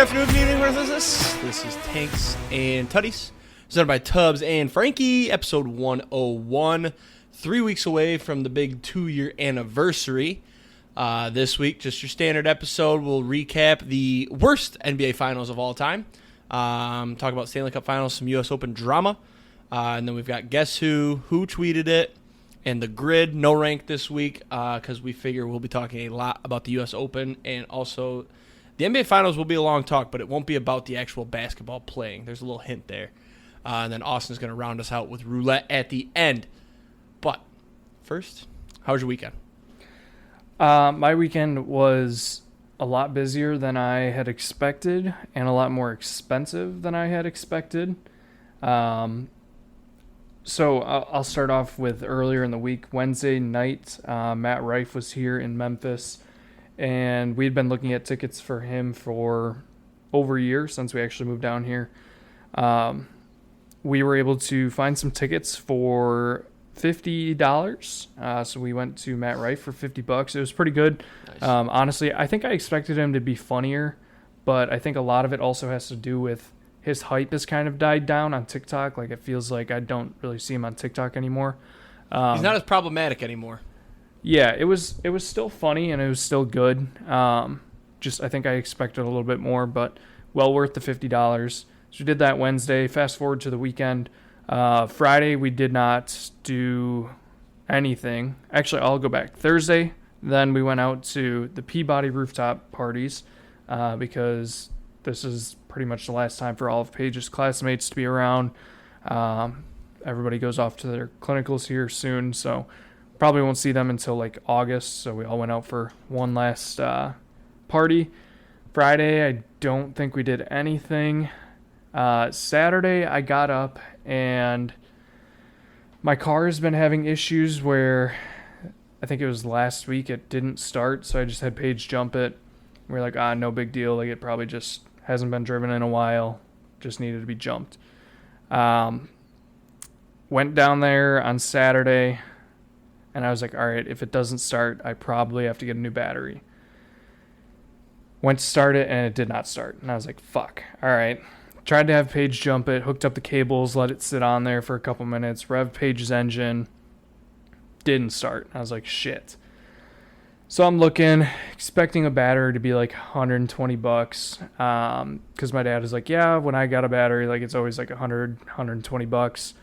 afternoon, good evening, what is this? This is Tanks and Tutties, presented by Tubbs and Franke, episode 101. 3 weeks away from the big 2-year anniversary. This week, just your standard episode. We'll recap the worst NBA Finals of all time. Talk about Stanley Cup Finals, some U.S. Open drama. And then we've got Guess Who tweeted it, and the grid, no rank this week, because we figure we'll be talking a lot about the U.S. Open, and also the NBA Finals will be a long talk, but it won't be about the actual basketball playing. There's a little hint there. And then Austin's going to round us out with roulette at the end. But first, how was your weekend? My weekend was a lot busier than I had expected and a lot more expensive than I had expected. So I'll start off with earlier in the week. Wednesday night, Matt Rife was here in Memphis, and we'd been looking at tickets for him for over a year since we actually moved down here. We were able to find some tickets for $50. So we went to Matt Rife for $50. It was pretty good. Nice. Honestly, I think I expected him to be funnier, but I think a lot of it also has to do with his hype has kind of died down on TikTok. Like, it feels like I don't really see him on TikTok anymore. He's not as problematic anymore. Yeah, it was still funny and it was still good. Just I think I expected a little bit more, but well worth the $50. So we did that Wednesday. Fast forward to the weekend. Friday, we did not do anything. Actually, I'll go back. Thursday, then we went out to the Peabody rooftop parties because this is pretty much the last time for all of Paige's classmates to be around. Everybody goes off to their clinicals here soon, so probably won't see them until like August. So we all went out for one last party. Friday, I don't think we did anything. Saturday, I got up and my car has been having issues where I think it was last week it didn't start, so I just had Paige jump it. We were like, no big deal. Like, it probably just hasn't been driven in a while. Just needed to be jumped. Went down there on Saturday, and I was like, all right, if it doesn't start, I probably have to get a new battery. Went to start it, and it did not start. And I was like, fuck. All right. Tried to have Paige jump it, hooked up the cables, let it sit on there for a couple minutes, revved Paige's engine. Didn't start. I was like, shit. So I'm looking, expecting a battery to be like $120, because my dad is like, yeah, when I got a battery, like it's always like $120.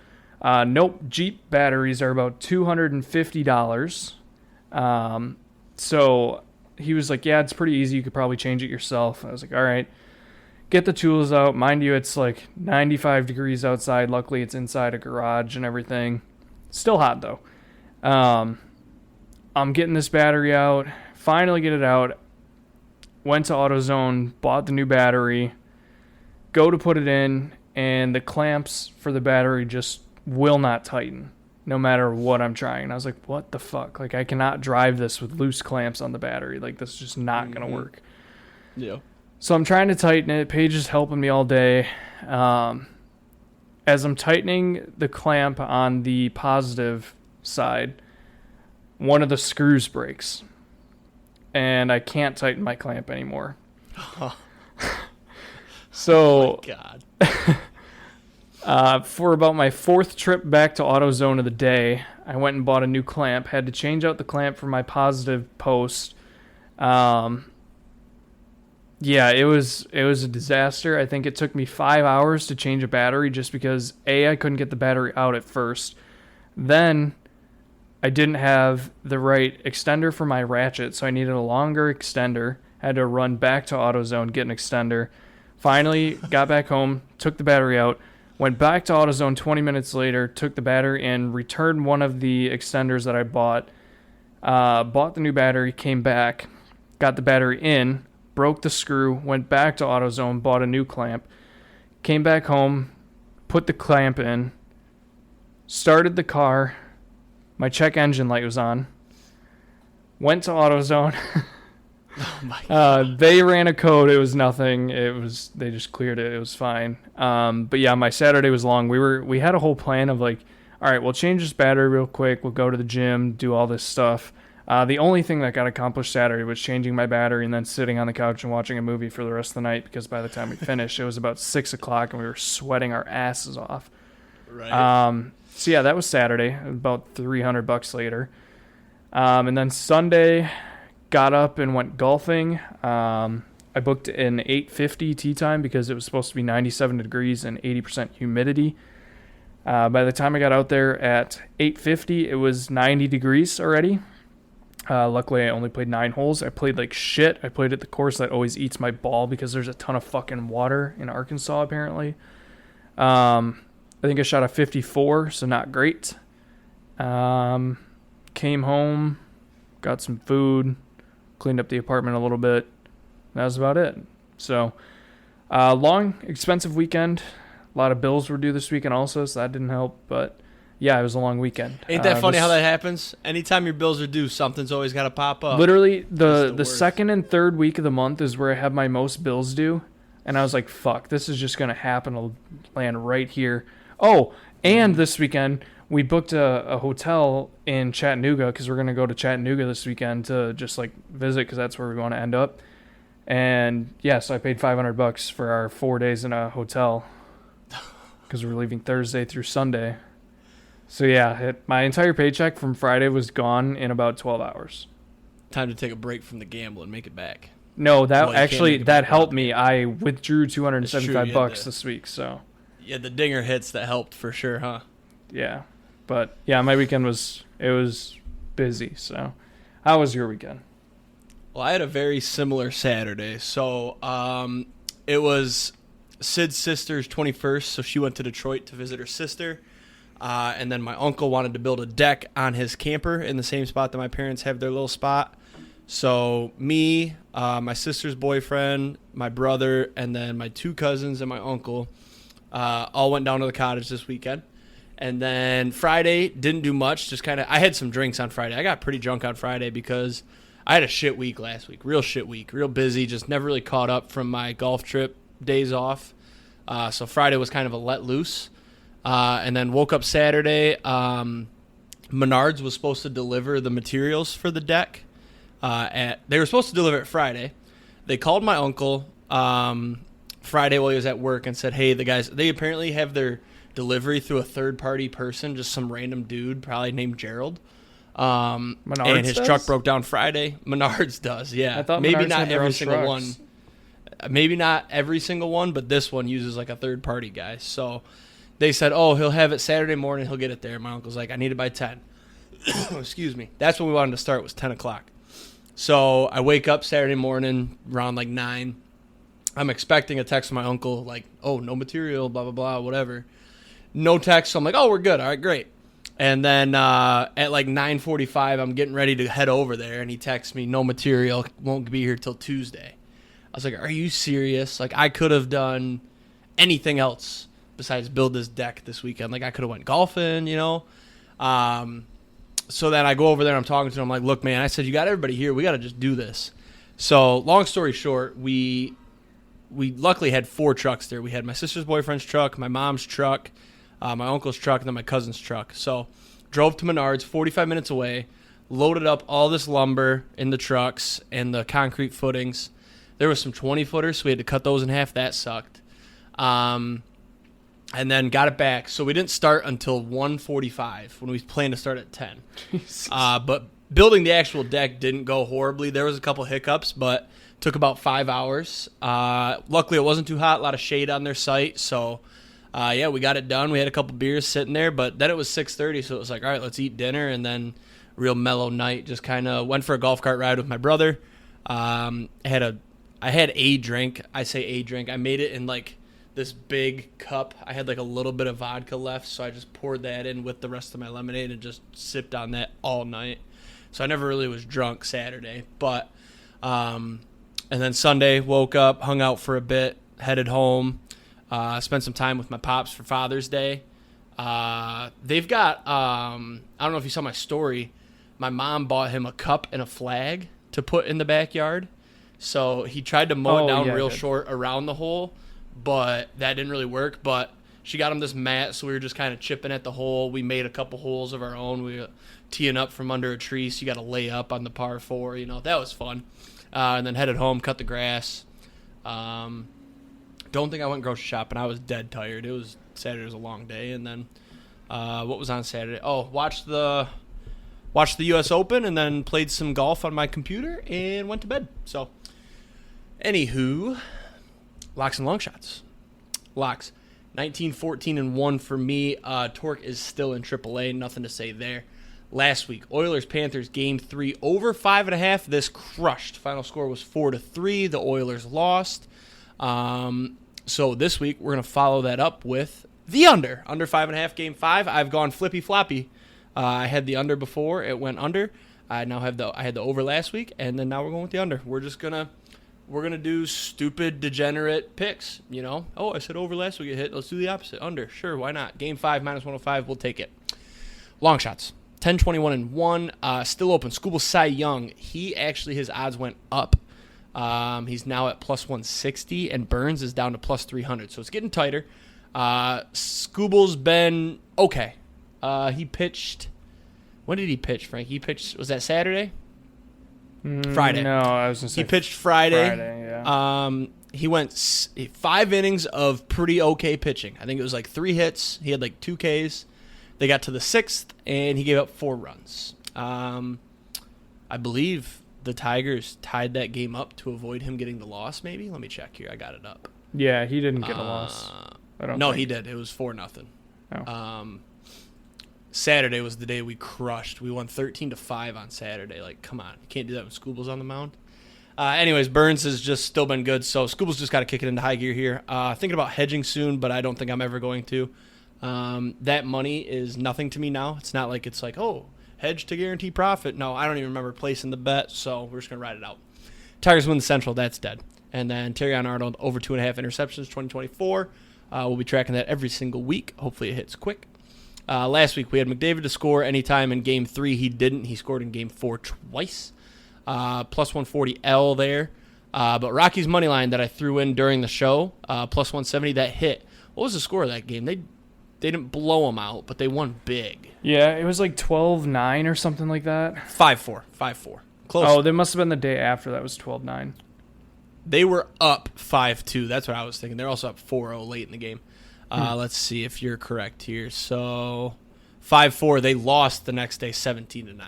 Nope, Jeep batteries are about $250. So he was like, yeah, it's pretty easy. You could probably change it yourself. I was like, all right. Get the tools out. Mind you, it's like 95 degrees outside. Luckily, it's inside a garage and everything. Still hot, though. I'm getting this battery out. Finally get it out. Went to AutoZone. Bought the new battery. Go to put it in. And the clamps for the battery just will not tighten, no matter what I'm trying. I was like, what the fuck? Like, I cannot drive this with loose clamps on the battery. Like, this is just not going to work. Yeah. So I'm trying to tighten it. Paige is helping me all day. As I'm tightening the clamp on the positive side, one of the screws breaks. And I can't tighten my clamp anymore. So, oh my God. For about my fourth trip back to AutoZone of the day, I went and bought a new clamp. Had to change out the clamp for my positive post. Yeah, it was a disaster. I think it took me 5 hours to change a battery just because, I couldn't get the battery out at first. Then I didn't have the right extender for my ratchet, so I needed a longer extender. Had to run back to AutoZone, get an extender. Finally, got back home, took the battery out, went back to AutoZone 20 minutes later, took the battery in, returned one of the extenders that I bought the new battery, came back, got the battery in, broke the screw, went back to AutoZone, bought a new clamp, came back home, put the clamp in, started the car, my check engine light was on, went to AutoZone. Oh my God. They ran a code. It was nothing. They just cleared it. It was fine. But yeah, my Saturday was long. We had a whole plan of like, all right, we'll change this battery real quick. We'll go to the gym, do all this stuff. The only thing that got accomplished Saturday was changing my battery and then sitting on the couch and watching a movie for the rest of the night, because by the time we finished, it was about 6 o'clock and we were sweating our asses off. Right. So yeah, that was Saturday, about $300 later. And then Sunday, got up and went golfing. I booked an 8:50 tee time because it was supposed to be 97 degrees and 80% humidity. By the time I got out there at 8:50, it was 90 degrees already. Luckily, I only played 9 holes. I played like shit. I played at the course that always eats my ball because there's a ton of fucking water in Arkansas, apparently. I think I shot a 54, so not great. Came home, got some food, cleaned up the apartment a little bit. That was about it. So, long, expensive weekend. A lot of bills were due this weekend also, so that didn't help. But, yeah, it was a long weekend. Ain't that funny how that happens? Anytime your bills are due, something's always got to pop up. Literally, the second and third week of the month is where I have my most bills due. And I was like, fuck, this is just going to happen to land right here. Oh, and this weekend, we booked a hotel in Chattanooga because we're going to go to Chattanooga this weekend to just, like, visit because that's where we want to end up. And, yeah, so I paid $500 for our 4 days in a hotel because we're leaving Thursday through Sunday. So, yeah, my entire paycheck from Friday was gone in about 12 hours. Time to take a break from the gamble and make it back. No, that helped me. I withdrew $275 this week, so. Yeah, the dinger hits that helped for sure, huh? Yeah. But, yeah, my weekend was busy, so. How was your weekend? Well, I had a very similar Saturday. So it was Sid's sister's 21st, so she went to Detroit to visit her sister. And then my uncle wanted to build a deck on his camper in the same spot that my parents have their little spot. So me, my sister's boyfriend, my brother, and then my 2 cousins and my uncle all went down to the cottage this weekend. And then Friday, didn't do much. Just kind of, I had some drinks on Friday. I got pretty drunk on Friday because I had a shit week last week. Real shit week. Real busy. Just never really caught up from my golf trip days off. So Friday was kind of a let loose. And then woke up Saturday. Menards was supposed to deliver the materials for the deck. They were supposed to deliver it Friday. They called my uncle Friday while he was at work and said, hey, the guys, they apparently have their delivery through a third-party person, just some random dude, probably named Gerald. And his truck broke down Friday. Menards does, yeah. I thought maybe Menards not had their every own single trucks. one. Maybe not every single one, but this one uses like a third-party guy. So they said, oh, he'll have it Saturday morning. He'll get it there. My uncle's like, I need it by 10. Excuse me. That's when we wanted to start, was 10 o'clock. So I wake up Saturday morning around like 9. I'm expecting a text from my uncle like, oh, no material, blah, blah, blah, whatever. No text. So I'm like, oh, we're good. All right, great. And then at like 9:45, I'm getting ready to head over there, and he texts me, no material, won't be here till Tuesday. I was like, are you serious? Like, I could have done anything else besides build this deck this weekend. Like, I could have went golfing, you know. So then I go over there, and I'm talking to him. I'm like, look, man, I said, you got everybody here. We got to just do this. So long story short, we luckily had 4 trucks there. We had my sister's boyfriend's truck, my mom's truck, my uncle's truck, and then my cousin's truck. So drove to Menards, 45 minutes away, loaded up all this lumber in the trucks and the concrete footings. There was some 20-footers, so we had to cut those in half. That sucked. And then got it back. So we didn't start until 1:45 when we planned to start at 10. But building the actual deck didn't go horribly. There was a couple hiccups, but took about 5 hours. Luckily, it wasn't too hot. A lot of shade on their site, so yeah, we got it done. We had a couple beers sitting there, but then it was 6:30, so it was like, all right, let's eat dinner, and then real mellow night. Just kind of went for a golf cart ride with my brother. I had a drink. I say a drink. I made it in like this big cup. I had like a little bit of vodka left, so I just poured that in with the rest of my lemonade and just sipped on that all night. So I never really was drunk Saturday, but and then Sunday woke up, hung out for a bit, headed home. Spent some time with my pops for Father's Day. They've got, I don't know if you saw my story, my mom bought him a cup and a flag to put in the backyard. So he tried to mow it down real short around the hole, but that didn't really work. But She got him this mat, so we were just kind of chipping at the hole. We made a couple holes of our own. We were teeing up from under a tree, so you got to lay up on the par 4. That was fun. And then headed home, cut the grass. Don't think I went grocery shopping. I was dead tired. Saturday was a long day. And then what was on Saturday? Oh, watched the U.S. Open and then played some golf on my computer and went to bed. So, anywho, locks and long shots. Locks. 19-14-1 for me. Torque is still in AAA. Nothing to say there. Last week, Oilers-Panthers Game 3 over 5.5. This crushed. Final score was 4-3. The Oilers lost. So this week, we're going to follow that up with the under. Under 5.5, Game 5. I've gone flippy-floppy. I had the under before. It went under. I had the over last week, and then now we're going with the under. We're gonna do stupid, degenerate picks. Oh, I said over last week. It hit. Let's do the opposite. Under. Sure, why not? Game 5 -105. We'll take it. Long shots. 10-21-1. Still open. Scuba Cy Young. His odds went up. He's now at +160, and Burns is down to +300. So it's getting tighter. Scubal's been okay. He pitched. When did he pitch, Frank? Was that Saturday? Friday. No, I was going to say he pitched Friday. Yeah. He went 5 innings of pretty okay pitching. I think it was like 3 hits. He had like 2 Ks. They got to the 6th, and he gave up 4 runs. I believe the Tigers tied that game up to avoid him getting the loss, maybe? Let me check here. I got it up. Yeah, he didn't get a loss. He did. It was 4-0. Oh. Saturday was the day we crushed. We won 13-5 on Saturday. Like, come on. You can't do that when Scubal's on the mound. Anyways, Burns has just still been good, so Scubal's just got to kick it into high gear here. Thinking about hedging soon, but I don't think I'm ever going to. That money is nothing to me now. It's not like it's like, oh, hedge to guarantee profit. No, I don't even remember placing the bet, so we're just going to ride it out. Tigers win the Central. That's dead. And then Terrion Arnold over 2.5 interceptions, 2024. We'll be tracking that every single week. Hopefully it hits quick. Last week we had McDavid to score anytime in Game 3. He didn't. He scored in Game 4 twice. +140 L there. But Rocky's money line that I threw in during the show, +170, that hit. What was the score of that game? They didn't blow them out, but they won big. Yeah, it was like 12-9 or something like that. 5-4. Close. Oh, they must have been the day after that was 12-9. They were up 5-2. That's what I was thinking. They're also up 4-0 late in the game. Let's see if you're correct here. So 5-4. They lost the next day 17-9.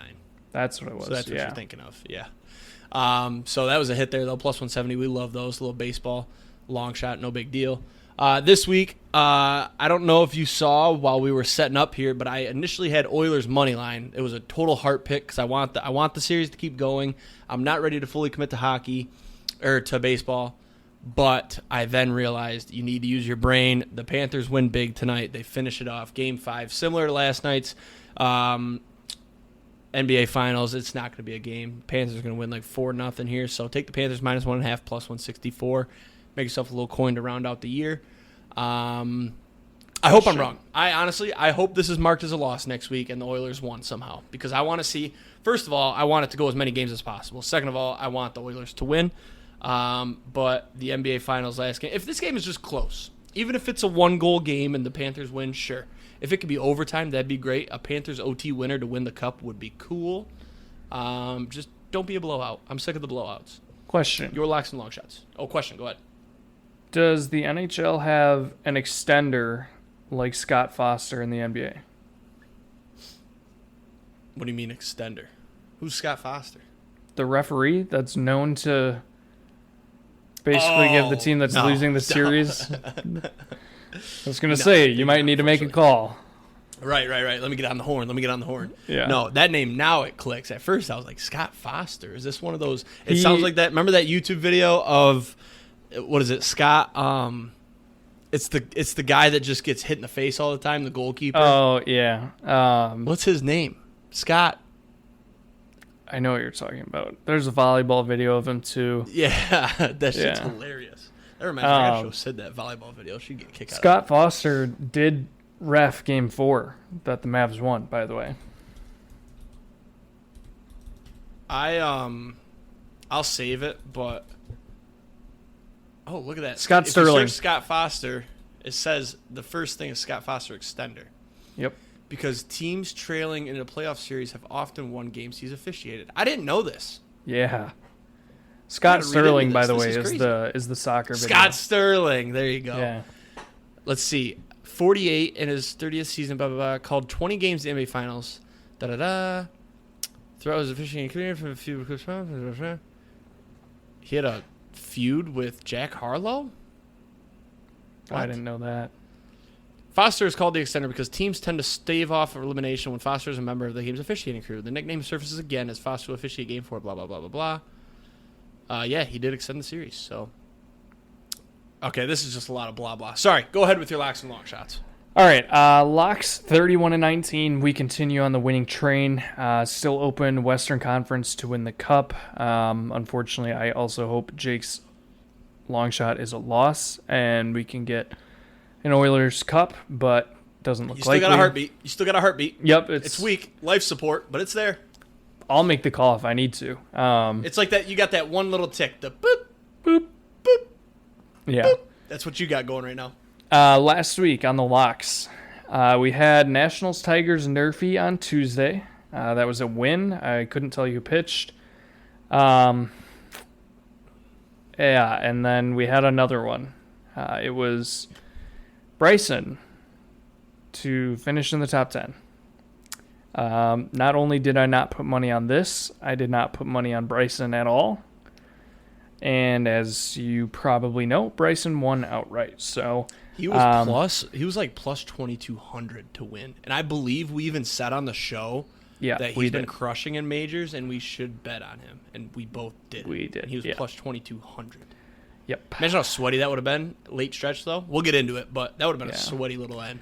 That's what it was. So that's what you're thinking of. Yeah. So that was a hit there, though. +170. We love those. A little baseball. Long shot. No big deal. This week, I don't know if you saw while we were setting up here, but I initially had Oilers money line. It was a total heart pick because I want the series to keep going. I'm not ready to fully commit to hockey or to baseball, but I then realized you need to use your brain. The Panthers win big tonight. They finish it off. Game 5, similar to last night's NBA Finals. It's not going to be a game. Panthers are going to win like 4-0 here. So take the Panthers -1.5 +164. Make yourself a little coin to round out the year. I hope I'm wrong. I hope this is marked as a loss next week and the Oilers won somehow, because I want to see. First of all, I want it to go as many games as possible. Second of all, I want the Oilers to win. But the NBA Finals last game, if this game is just close, even if it's a 1-goal game and the Panthers win, sure. If it could be overtime, that'd be great. A Panthers OT winner to win the cup would be cool. Just don't be a blowout. I'm sick of the blowouts. Question. Your locks and long shots. Oh, question. Go ahead. Does the NHL have an extender like Scott Foster in the NBA? What do you mean extender? Who's Scott Foster? The referee that's known to basically give the team that's losing the series. I was going to say, you might need to make a call. Right. Let me get on the horn. Yeah. No, that name, now it clicks. At first, I was like, Scott Foster? Is this one of those? It sounds like that. Remember that YouTube video of, what is it, Scott? It's the guy that just gets hit in the face all the time, the goalkeeper. Oh, yeah. What's his name? Scott. I know what you're talking about. There's a volleyball video of him, too. Yeah, that shit's hilarious. That reminds me, I should have said that volleyball video. She'd get kicked out. Scott Foster did ref Game 4 that the Mavs won, by the way. I'll save it, but oh, look at that. Scott if Sterling. You search Scott Foster It says the first thing is Scott Foster extender. Yep. Because teams trailing in a playoff series have often won games he's officiated. I didn't know this. Yeah. Scott Sterling, by the way, is the soccer video. Scott Sterling. There you go. Yeah. Let's see. 48 in his 30th season, blah, blah, blah. Called 20 games in the NBA Finals. Da-da-da. Throughout his officiating career from a few... He had a feud with Jack Harlow? What? I didn't know that. Foster is called the extender because teams tend to stave off elimination when Foster is a member of the game's officiating crew. The nickname surfaces again as Foster will officiate game 4, blah, blah, blah, blah, blah. Yeah, he did extend the series, so... Okay, this is just a lot of blah, blah. Sorry, go ahead with your locks and long shots. All right, locks 31-19. We continue on the winning train. Still open Western Conference to win the cup. Unfortunately, I also hope Jake's long shot is a loss and we can get an Oilers cup, but doesn't look likely. You still got a heartbeat. Yep. It's weak. Life support, but it's there. I'll make the call if I need to. It's like that. You got that one little tick. The boop, boop, boop. Yeah. Boop. That's what you got going right now. Last week on the locks, we had Nationals Tigers Nerfy on Tuesday. That was a win. I couldn't tell you who pitched. Yeah, and then we had another one. It was Bryson to finish in the top 10. Not only did I not put money on this, I did not put money on Bryson at all. And as you probably know, Bryson won outright. So he was like plus 2,200 to win. And I believe we even said on the show that he's been crushing in majors and we should bet on him. And we both did. We did. And he was plus 2,200. Yep. Imagine how sweaty that would have been. Late stretch, though. We'll get into it, but that would have been a sweaty little end.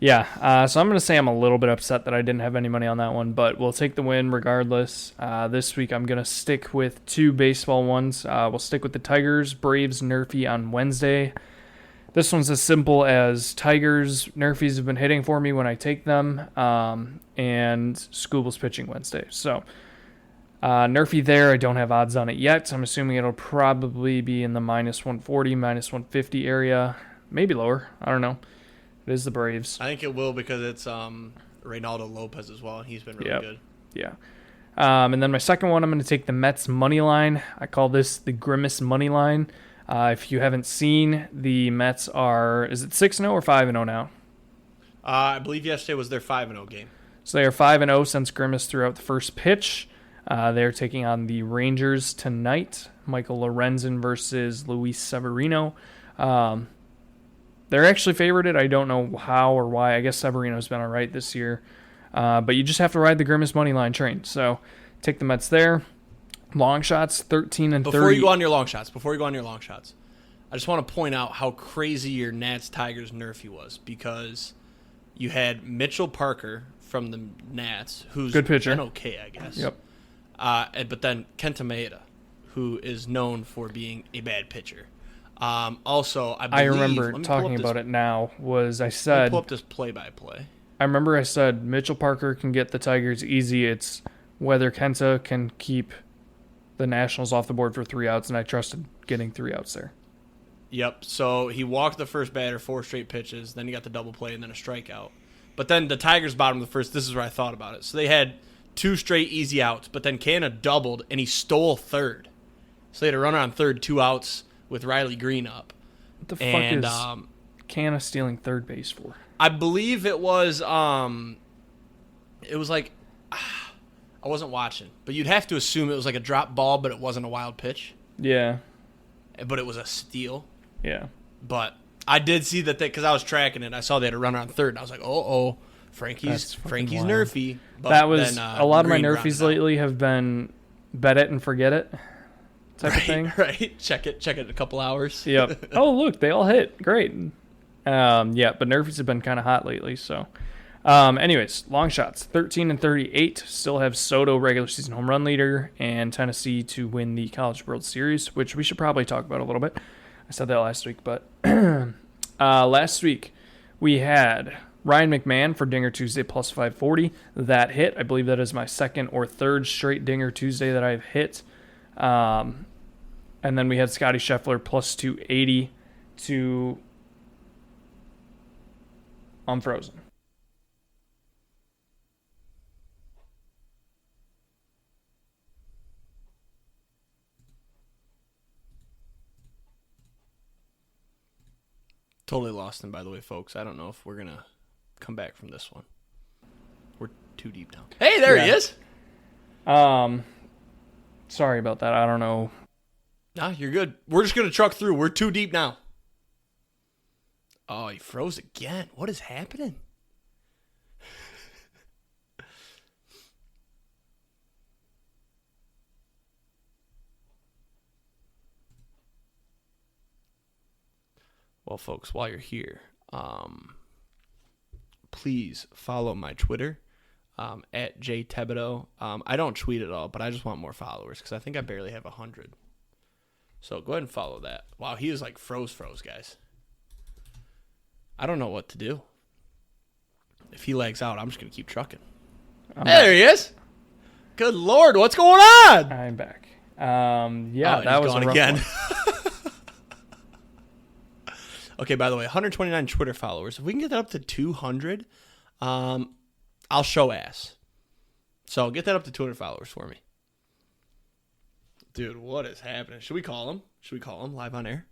Yeah, so I'm going to say I'm a little bit upset that I didn't have any money on that one, but we'll take the win regardless. This week I'm going to stick with two baseball ones. We'll stick with the Tigers, Braves, Nerfy on Wednesday. This one's as simple as Tigers, Nerfies have been hitting for me when I take them, and Scooble's pitching Wednesday. So Nerfy there, I don't have odds on it yet. I'm assuming it'll probably be in the minus 140, minus 150 area, maybe lower. I don't know. It is the Braves. I think it will because it's Reynaldo Lopez as well, and he's been really good. Yeah. And then my second one, I'm going to take the Mets money line. I call this the Grimace money line. If you haven't seen, the Mets are, is it 6-0 or 5-0 now? I believe yesterday was their 5-0 game. So they are 5-0 since Grimace threw out the first pitch. They're taking on the Rangers tonight. Michael Lorenzen versus Luis Severino. They're actually favorited. I don't know how or why. I guess Severino's been all right this year. But you just have to ride the Grimace money line train. So take the Mets there. Long shots, 13-30. Before you go on your long shots, I just want to point out how crazy your Nats Tigers Nerfy was because you had Mitchell Parker from the Nats, who's good pitcher. been okay, I guess. Yep. But then Kenta Maeda, who is known for being a bad pitcher. Also, I remember talking about it now. I said, pull up this play-by-play. I remember I said Mitchell Parker can get the Tigers easy. It's whether Kenta can keep the Nationals off the board for 3 outs, and I trusted getting 3 outs there. Yep. So he walked the first batter 4 straight pitches, then he got the double play and then a strikeout. But then the Tigers bottom of the first. This is where I thought about it. So they had 2 straight easy outs, but then Canna doubled and he stole third. So they had a runner on third, 2 outs. With Riley Green up. What the fuck is Canna stealing third base for? I believe it was like, I wasn't watching, but you'd have to assume it was like a drop ball, but it wasn't a wild pitch. Yeah. But it was a steal. Yeah. But I did see that because I was tracking it. I saw they had a runner on third, and I was like, Frankie's Nerfy. But that was then, a lot of my Nerfies lately have been bet it and forget it. Type of thing. Right. Check it in a couple hours. Yep. Oh, look, they all hit. Great. Yeah, but Nerfies have been kind of hot lately. So, anyways, long shots, 13-38. Still have Soto regular season home run leader and Tennessee to win the College World Series, which we should probably talk about a little bit. I said that last week, but last week we had Ryan McMahon for Dinger Tuesday plus 540. That hit. I believe that is my second or third straight Dinger Tuesday that I've hit. And then we had Scotty Scheffler plus 280 to unfrozen. Totally lost him, by the way, folks. I don't know if we're going to come back from this one. We're too deep now. Hey, there he is. Sorry about that. I don't know. Nah, you're good. We're just going to truck through. We're too deep now. Oh, he froze again. What is happening? Well, folks, while you're here, please follow my Twitter, at @jtebedo. I don't tweet at all, but I just want more followers because I think I barely have 100. So go ahead and follow that. Wow, he is like froze, guys. I don't know what to do. If he lags out, I'm just going to keep trucking. There he is. Good Lord, what's going on? I'm back. That was gone a rough again. one. Okay, by the way, 129 Twitter followers. If we can get that up to 200, I'll show ass. So get that up to 200 followers for me. Dude, what is happening? Should we call him? Should we call him live on air?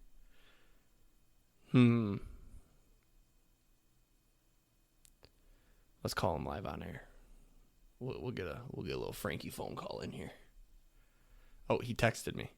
Let's call him live on air. We'll get a little Franke phone call in here. Oh, he texted me.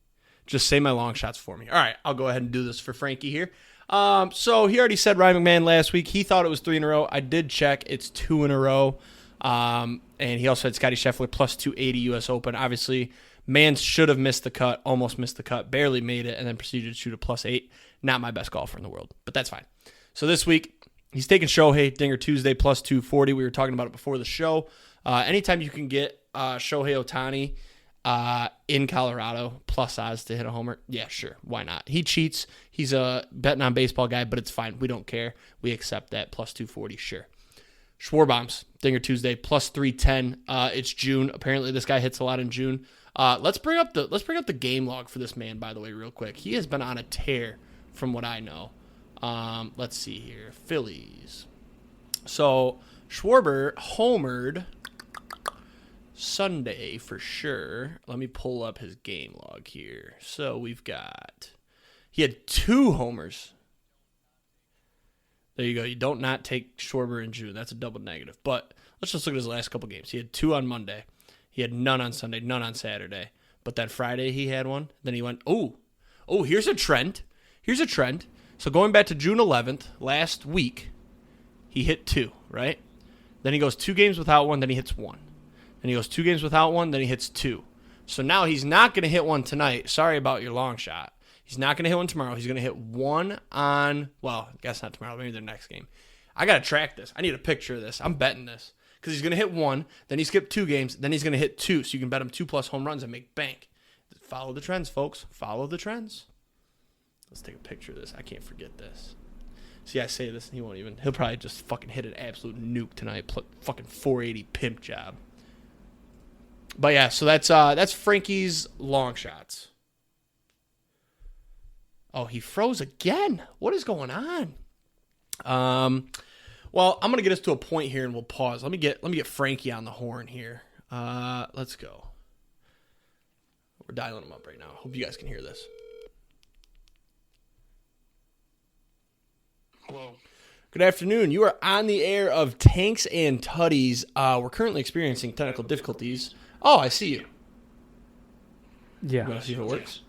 Just say my long shots for me. All right, I'll go ahead and do this for Franke here. So he already said Ryan McMahon last week. He thought it was 3 in a row. I did check. It's 2 in a row. And he also had Scottie Scheffler plus 280 U.S. Open. Obviously, man should have missed the cut, almost missed the cut, barely made it, and then proceeded to shoot a plus 8. Not my best golfer in the world, but that's fine. So this week, he's taking Shohei, Dinger Tuesday, plus 240. We were talking about it before the show. Anytime you can get Shohei Ohtani in Colorado, plus odds to hit a homer, yeah, sure, why not? He cheats. He's a betting on baseball guy, but it's fine. We don't care. We accept that. Plus 240, sure. Schwarbombs, Dinger Tuesday, plus 310. It's June. Apparently, this guy hits a lot in June. Let's bring up the game log for this man, by the way, real quick. He has been on a tear, from what I know. Let's see here. Phillies. So Schwarber homered Sunday for sure. Let me pull up his game log here. So he had 2 homers. There you go. You don't not take Schwarber in June. That's a double negative. But let's just look at his last couple games. He had 2 on Monday. He had none on Sunday, none on Saturday. But that Friday he had one. Then he went, oh, here's a trend. So going back to June 11th, last week, he hit 2, right? Then he goes 2 games without one, then he hits 1. Then he goes 2 games without one, then he hits 2. So now he's not going to hit one tonight. Sorry about your long shot. He's not going to hit one tomorrow. He's going to hit 1 on, well, I guess not tomorrow, maybe the next game. I got to track this. I need a picture of this. I'm betting this. Because he's going to hit 1, then he skipped 2 games, then he's going to hit 2. So you can bet him 2+ home runs and make bank. Follow the trends, folks. Follow the trends. Let's take a picture of this. I can't forget this. See, I say this, and he'll probably just fucking hit an absolute nuke tonight. Fucking 480 pimp job. But yeah, so that's Franke's long shots. Oh, he froze again. What is going on? Well, I'm gonna get us to a point here, and we'll pause. Let me get Franke on the horn here. Let's go. We're dialing him up right now. Hope you guys can hear this. Hello. Good afternoon. You are on the air of Tanks and Tutties. We're currently experiencing technical difficulties. Oh, I see you. Yeah. You want to see if it works?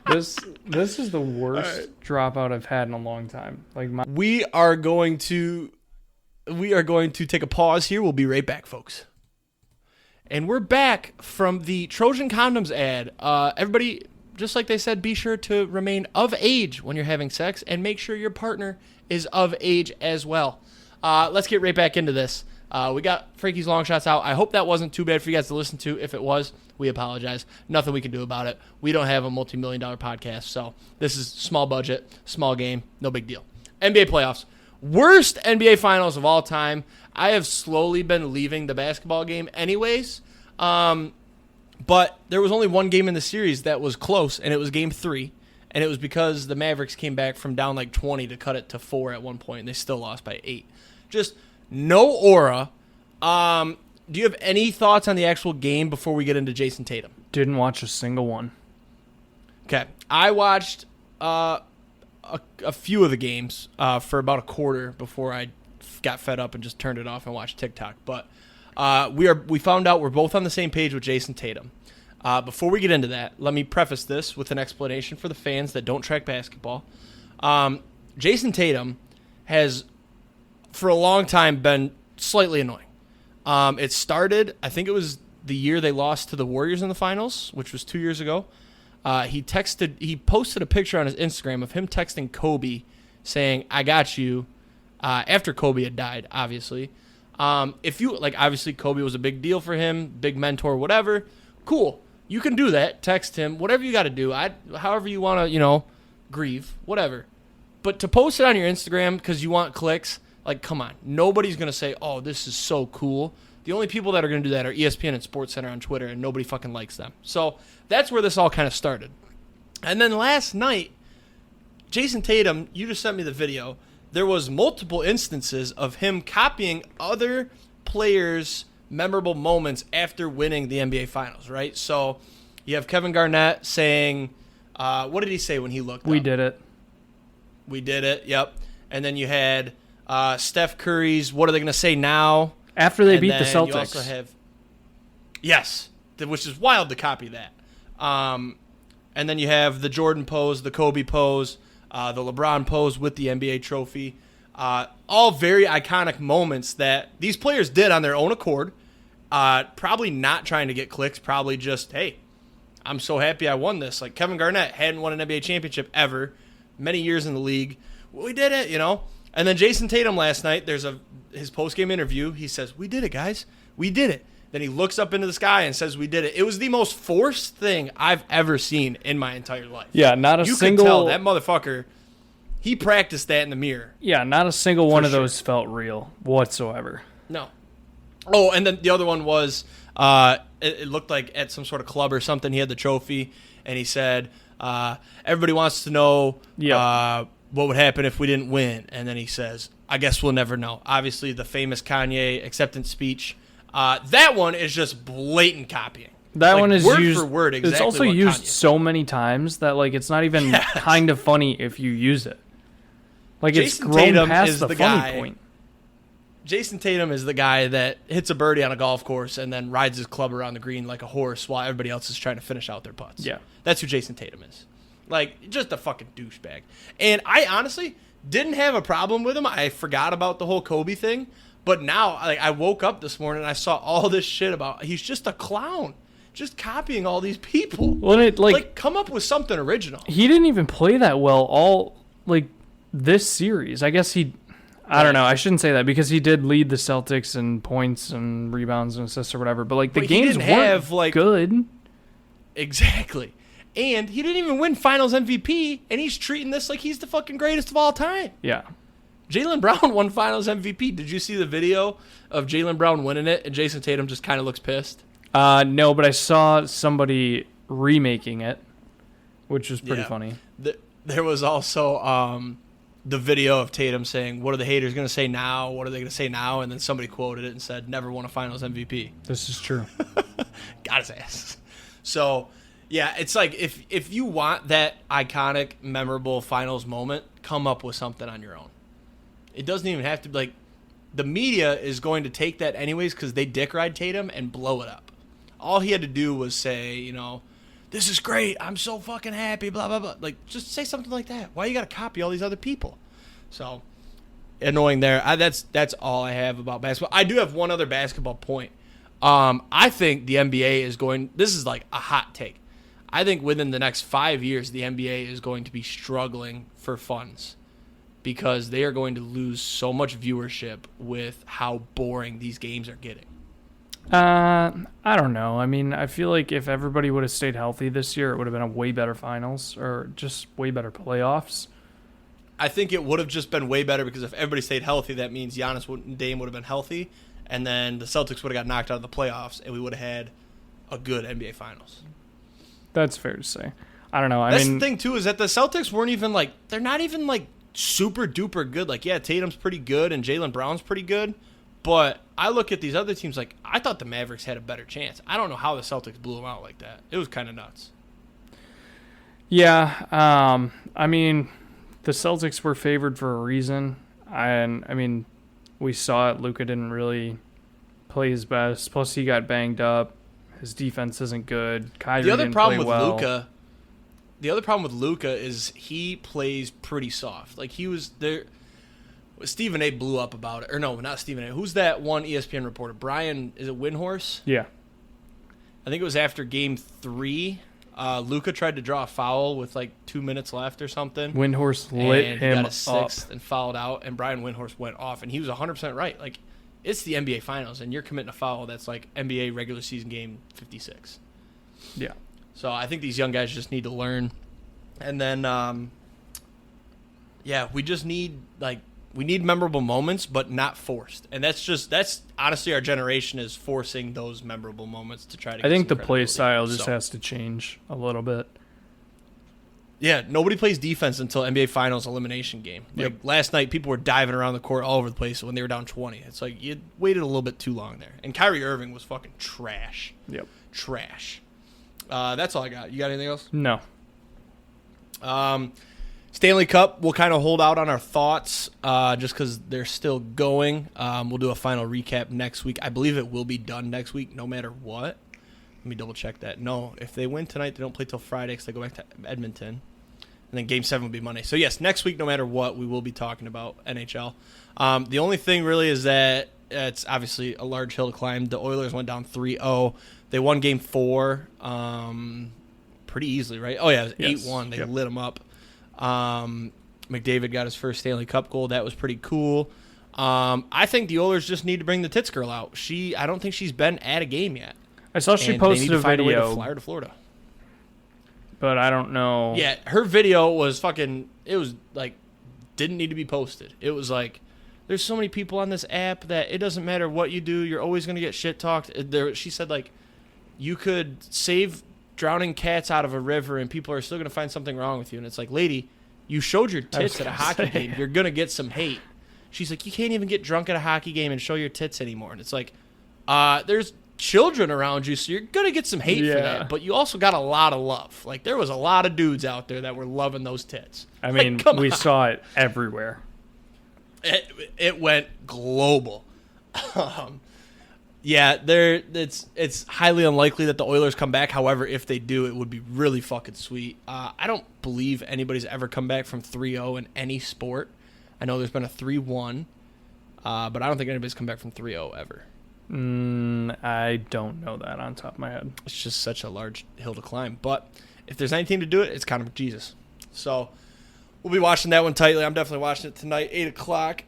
This is the worst dropout I've had in a long time. We are going to take a pause here. We'll be right back, folks. And we're back from the Trojan Condoms ad. Everybody, just like they said, be sure to remain of age when you're having sex and make sure your partner is of age as well. Let's get right back into this. We got Franke's long shots out. I hope that wasn't too bad for you guys to listen to. If it was, we apologize. Nothing we can do about it. We don't have a multi-million-dollar podcast, so this is small budget, small game, no big deal. NBA playoffs. Worst NBA finals of all time. I have slowly been leaving the basketball game anyways, but there was only one game in the series that was close, and it was game 3. and it was because the Mavericks came back from down like 20 to cut it to 4 at one point, and they still lost by 8. Just no aura. Do you have any thoughts on the actual game before we get into Jason Tatum? Didn't watch a single one. Okay. I watched a few of the games for about a quarter before I got fed up and just turned it off and watched TikTok. But we found out we're both on the same page with Jason Tatum. Before we get into that, let me preface this with an explanation for the fans that don't track basketball. Jason Tatum has, for a long time, been slightly annoying. It started, I think it was the year they lost to the Warriors in the finals, which was 2 years ago. He posted a picture on his Instagram of him texting Kobe saying, "I got you," after Kobe had died, obviously. Obviously Kobe was a big deal for him, big mentor, whatever. Cool. You can do that. Text him, whatever you got to do. However you want to, grieve, whatever. But to post it on your Instagram because you want clicks, like, come on. Nobody's going to say, "Oh, this is so cool." The only people that are going to do that are ESPN and SportsCenter on Twitter, and nobody fucking likes them. So that's where this all kind of started. And then last night, Jason Tatum, you just sent me the video. There was multiple instances of him copying other players' memorable moments after winning the NBA Finals, right? So you have Kevin Garnett saying, what did he say when he looked We up? did it. We did it, yep. And then you had Steph Curry's, what are they going to say now? After they beat the Celtics. Celtics. You also have, yes, which is wild to copy that. And then you have the Jordan pose, the Kobe pose, the LeBron pose with the NBA trophy. All very iconic moments that these players did on their own accord. Probably not trying to get clicks, probably just, hey, I'm so happy I won this. Like Kevin Garnett hadn't won an NBA championship ever, many years in the league. We did it, And then Jason Tatum last night, there's his post-game interview. He says, "We did it, guys. We did it." Then he looks up into the sky and says, "We did it." It was the most forced thing I've ever seen in my entire life. Yeah, not a single. You could tell that motherfucker, he practiced that in the mirror. Yeah, not a single one of those felt real whatsoever. No. Oh, and then the other one was, it looked like at some sort of club or something, he had the trophy, and he said, everybody wants to know what would happen if we didn't win. And then he says, "I guess we'll never know." Obviously, the famous Kanye acceptance speech. That one is just blatant copying. That one is word used for word. Exactly. It's also what used Kanye so many times that it's not even kind of funny if you use it. Jason it's grown Tatum past is the funny guy, point. Jason Tatum is the guy that hits a birdie on a golf course and then rides his club around the green like a horse while everybody else is trying to finish out their putts. Yeah, that's who Jason Tatum is. Just a fucking douchebag. And I honestly didn't have a problem with him. I forgot about the whole Kobe thing. But now, I woke up this morning and I saw all this shit about he's just a clown, just copying all these people. Well, come up with something original. He didn't even play that well all this series. I guess I don't know. I shouldn't say that because he did lead the Celtics in points and rebounds and assists or whatever. But the games weren't good. Exactly. And he didn't even win Finals MVP, and he's treating this like he's the fucking greatest of all time. Yeah. Jaylen Brown won Finals MVP. Did you see the video of Jaylen Brown winning it, and Jason Tatum just kind of looks pissed? No, but I saw somebody remaking it, which was pretty funny. There was also the video of Tatum saying, "What are the haters going to say now? What are they going to say now?" And then somebody quoted it and said, "Never won a Finals MVP." This is true. Got his ass. So... yeah, it's like if you want that iconic, memorable finals moment, come up with something on your own. It doesn't even have to be the media is going to take that anyways because they dick ride Tatum and blow it up. All he had to do was say, "This is great. I'm so fucking happy." Blah blah blah. Just say something like that. Why you got to copy all these other people? So annoying there. That's all I have about basketball. I do have one other basketball point. I think the NBA is going. This is a hot take. I think within the next 5 years, the NBA is going to be struggling for funds because they are going to lose so much viewership with how boring these games are getting. I don't know. I mean, I feel like if everybody would have stayed healthy this year, it would have been a way better finals or just way better playoffs. I think it would have just been way better because if everybody stayed healthy, that means Giannis and Dame would have been healthy, and then the Celtics would have got knocked out of the playoffs, and we would have had a good NBA Finals. That's fair to say. I don't know. That's the thing, too, is that the Celtics weren't even, like, they're not even, like, super-duper good. Like, yeah, Tatum's pretty good and Jaylen Brown's pretty good. But I look at these other teams like, I thought the Mavericks had a better chance. I don't know how the Celtics blew them out like that. It was kind of nuts. Yeah, I mean, the Celtics were favored for a reason. And, I mean, we saw it. Luka didn't really play his best. Plus, he got banged up. His defense isn't good. Kyrie didn't play well. The other problem with Luka is he plays pretty soft. Like, he was there. Stephen A. blew up about it. Or no, not Stephen A. Who's that one ESPN reporter? Brian, is it Windhorse? Yeah. I think it was after game 3. Luka tried to draw a foul with like 2 minutes left or something. Windhorse lit and him he got a up. sixth and fouled out, and Brian Windhorse went off, and he was 100% right. Like, it's the NBA Finals, and you're committing a foul that's like NBA regular season game 56. Yeah. So I think these young guys just need to learn. And then, we just need, like, we need memorable moments, but not forced. And that's honestly our generation is forcing those memorable moments to try to get I think some the play credibility. style just has to change a little bit. Yeah, nobody plays defense until NBA Finals elimination game. Like, last night, people were diving around the court all over the place when they were down 20. It's like, you waited a little bit too long there. And Kyrie Irving was fucking trash. Yep. Trash. That's all I got. You got anything else? No. Stanley Cup, we'll kind of hold out on our thoughts just because they're still going. We'll do a final recap next week. I believe it will be done next week no matter what. Let me double check that. No, if they win tonight, they don't play till Friday because they go back to Edmonton. And then Game 7 will be Monday. So, yes, next week, no matter what, we will be talking about NHL. The only thing really is that it's obviously a large hill to climb. The Oilers went down 3-0. They won Game 4 pretty easily, right? Oh, yeah, it was 8-1. They lit them up. McDavid got his first Stanley Cup goal. That was pretty cool. I think the Oilers just need to bring the tits girl out. I don't think she's been at a game yet. I saw she posted a video. They need to find a way to fly her to Florida. But I don't know. Yeah, her video was fucking, it was like, didn't need to be posted. It was like, there's so many people on this app that it doesn't matter what you do, you're always going to get shit talked. She said, like, you could save drowning cats out of a river and people are still going to find something wrong with you. And it's like, lady, you showed your tits at a hockey game. You're going to get some hate. She's like, you can't even get drunk at a hockey game and show your tits anymore. And it's like, there's children around you, so you're going to get some hate for that. But you also got a lot of love. Like, there was a lot of dudes out there that were loving those tits. I mean, we saw it everywhere. It went global. It's highly unlikely that the Oilers come back. However, if they do, it would be really fucking sweet. I don't believe anybody's ever come back from 3-0 in any sport. I know there's been a 3-1, but I don't think anybody's come back from 3-0 ever. I don't know that on top of my head. It's just such a large hill to climb. But if there's anything to do it, it's Conor McJesus. So we'll be watching that one tightly. I'm definitely watching it tonight, 8 o'clock.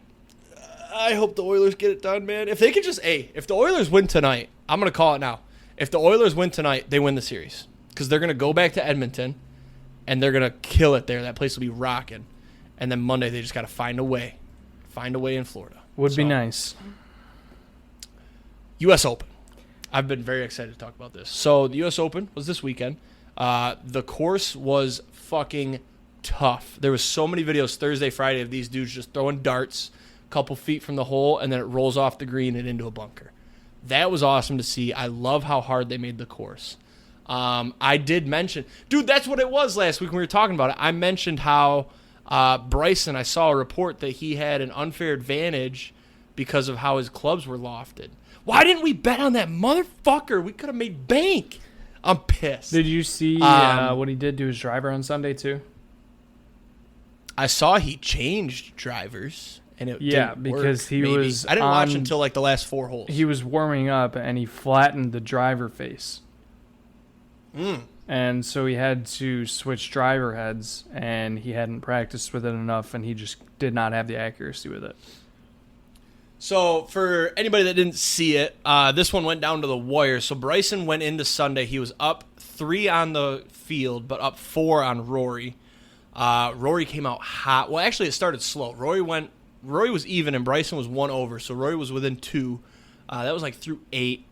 I hope the Oilers get it done, man. If they could just, if the Oilers win tonight, I'm going to call it now. If the Oilers win tonight, they win the series. Because they're going to go back to Edmonton, and they're going to kill it there. That place will be rocking. And then Monday, they just got to find a way. Find a way in Florida. Would be nice. U.S. Open. I've been very excited to talk about this. So the U.S. Open was this weekend. The course was fucking tough. There was so many videos Thursday, Friday of these dudes just throwing darts a couple feet from the hole, and then it rolls off the green and into a bunker. That was awesome to see. I love how hard they made the course. I did mention, dude, that's what it was last week when we were talking about it. I mentioned how Bryson, I saw a report that he had an unfair advantage because of how his clubs were lofted. Why didn't we bet on that motherfucker? We could have made bank. I'm pissed. Did you see what he did to his driver on Sunday, too? I saw he changed drivers, and it didn't because work, he maybe. was. I didn't watch until like the last 4 holes. He was warming up, and he flattened the driver face. And so he had to switch driver heads, and he hadn't practiced with it enough, and he just did not have the accuracy with it. So, for anybody that didn't see it, this one went down to the wire. So, Bryson went into Sunday. He was up 3 on the field, but up 4 on Rory. Rory came out hot. Well, actually, it started slow. Rory was even, and Bryson was 1 over. So, Rory was within 2. That was like through 8.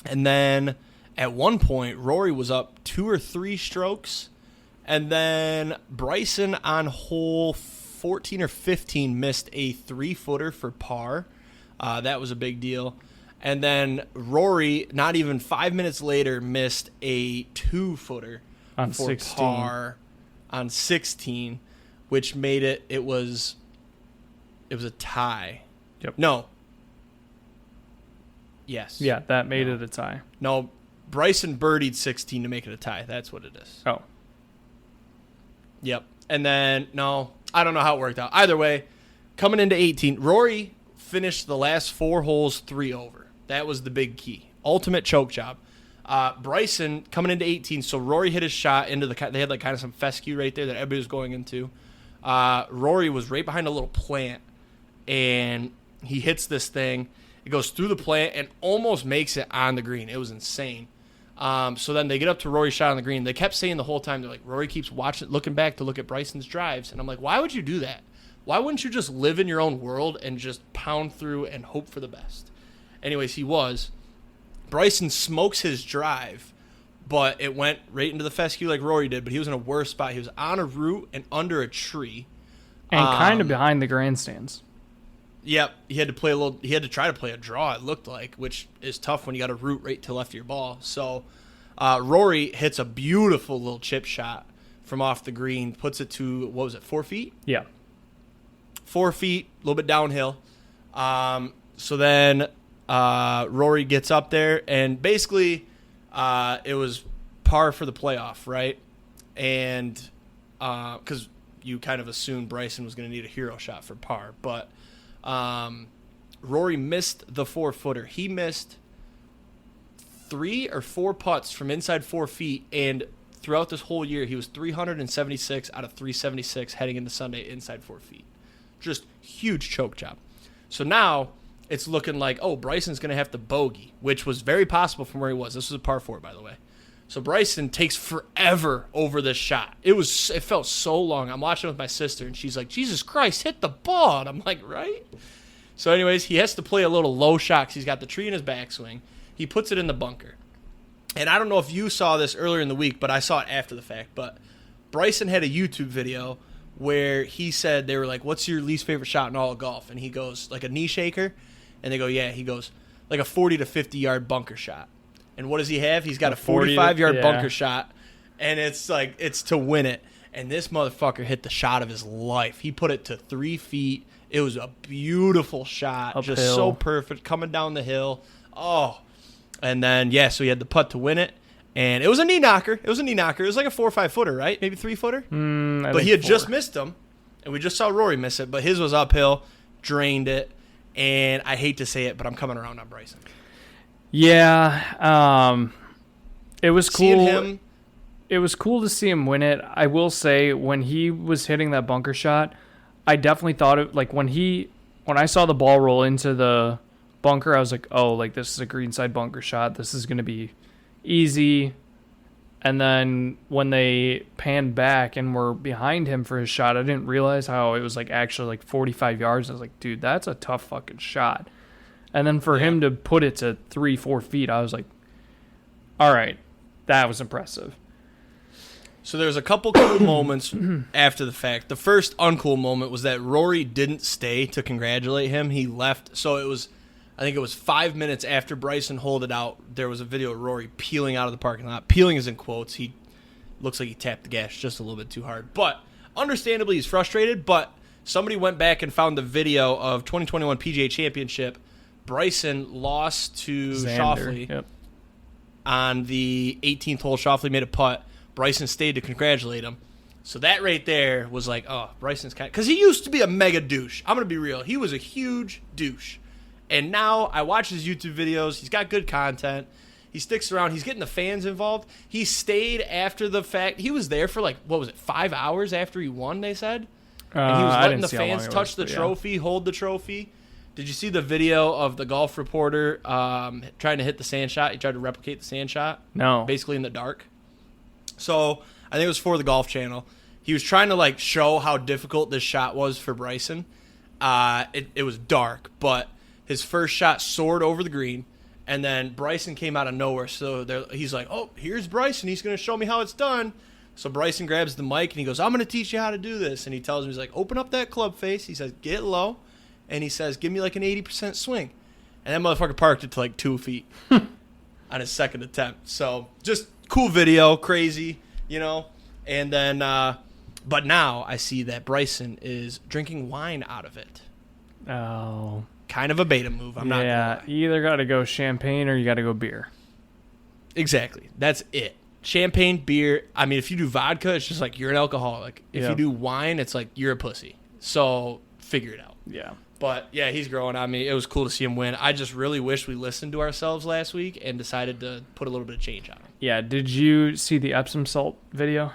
And then, at one point, Rory was up 2 or 3 strokes, And then Bryson on hole 14 or 15 missed a 3-footer for par. That was a big deal. And then Rory, not even 5 minutes later, missed a 2-footer on for 16. par on 16, which made it was a tie. Yep. No. Yes. Yeah, that made it a tie. No, Bryson birdied 16 to make it a tie. That's what it is. Oh. Yep. And then, no, I don't know how it worked out. Either way, coming into 18, Rory finished the last 4 holes 3 over. That was the big key. Ultimate choke job. Bryson coming into 18, so Rory hit his shot into they had like kind of some fescue right there that everybody was going into. Rory was right behind a little plant, and he hits this thing. It goes through the plant and almost makes it on the green. It was insane. So then they get up to Rory's shot on the green. They kept saying the whole time, they're like, Rory keeps looking back to look at Bryson's drives. And I'm like, why would you do that? Why wouldn't you just live in your own world and just pound through and hope for the best? Anyways, he was. Bryson smokes his drive, but it went right into the fescue like Rory did, but he was in a worse spot. He was on a root and under a tree. And kind of behind the grandstands. Yep, he had to try to play a draw, it looked like, which is tough when you got a root right to left of your ball. So Rory hits a beautiful little chip shot from off the green, puts it to, 4 feet? Yeah. 4 feet, a little bit downhill. So then Rory gets up there, and basically it was par for the playoff, right? And because you kind of assumed Bryson was going to need a hero shot for par, but Rory missed the 4-footer. He missed 3 or 4 putts from inside 4 feet, and throughout this whole year, he was 376 out of 376 heading into Sunday inside 4 feet. Just huge choke job. So now it's looking like, Bryson's going to have to bogey, which was very possible from where he was. This was a par 4, by the way. So Bryson takes forever over this shot. It felt so long. I'm watching with my sister, and she's like, Jesus Christ, hit the ball. And I'm like, right? So anyways, he has to play a little low shot because he's got the tree in his backswing. He puts it in the bunker. And I don't know if you saw this earlier in the week, but I saw it after the fact. But Bryson had a YouTube video where he said, they were like, what's your least favorite shot in all of golf? And he goes, like a knee shaker? And they go, yeah. He goes, like a 40 to 50-yard bunker shot. And what does he have? He's got a 45-yard bunker shot, and it's to win it. And this motherfucker hit the shot of his life. He put it to 3 feet. It was a beautiful shot, uphill. Just so perfect, coming down the hill. Oh, and then so he had the putt to win it, and it was a knee knocker. It was like a 4 or 5-footer, right? Maybe 3-footer. But he had 4. just missed him, and we just saw Rory miss it. But his was uphill, drained it, and I hate to say it, but I'm coming around on Bryson. Yeah, it was cool. Seeing him, it was cool to see him win it. I will say, when he was hitting that bunker shot, I definitely thought it, like when I saw the ball roll into the bunker, I was like, this is a greenside bunker shot. This is going to be easy. And then when they panned back and were behind him for his shot, I didn't realize how it was actually 45 yards. I was like, dude, that's a tough fucking shot. And then for him to put it to 3-4 feet, I was like, all right, that was impressive. So there's a couple cool moments after the fact. The first uncool moment was that Rory didn't stay to congratulate him. He left. So I think it was 5 minutes after Bryson holed it out, there was a video of Rory peeling out of the parking lot. Peeling is in quotes. He looks like he tapped the gas just a little bit too hard. But understandably, he's frustrated. But somebody went back and found the video of 2021 PGA Championship. Bryson lost to Schauffele on the 18th hole. Schauffele made a putt. Bryson stayed to congratulate him. So that right there was like, Bryson's kind of... Because he used to be a mega douche. I'm going to be real. He was a huge douche. And now I watch his YouTube videos. He's got good content. He sticks around. He's getting the fans involved. He stayed after the fact. He was there for 5 hours after he won, they said? And he was letting the fans touch the trophy, hold the trophy. Did you see the video of the golf reporter trying to hit the sand shot? He tried to replicate the sand shot. No. Basically in the dark. So I think it was for the Golf Channel. He was trying to show how difficult this shot was for Bryson. It was dark, but his first shot soared over the green, and then Bryson came out of nowhere. So he's like, here's Bryson. He's going to show me how it's done. So Bryson grabs the mic and he goes, I'm going to teach you how to do this. And he tells him, he's like, open up that club face. He says, get low. And he says, give me like an 80% swing. And that motherfucker parked it to like 2 feet on his second attempt. So just cool video, crazy, you know. And then, but now I see that Bryson is drinking wine out of it. Oh. Kind of a beta move. I'm not gonna lie. You either got to go champagne or you got to go beer. Exactly. That's it. Champagne, beer. I mean, if you do vodka, it's just like you're an alcoholic. If you do wine, it's like you're a pussy. So figure it out. Yeah. But, yeah, he's growing on me. It was cool to see him win. I just really wish we listened to ourselves last week and decided to put a little bit of change on him. Yeah. Did you see the Epsom salt video?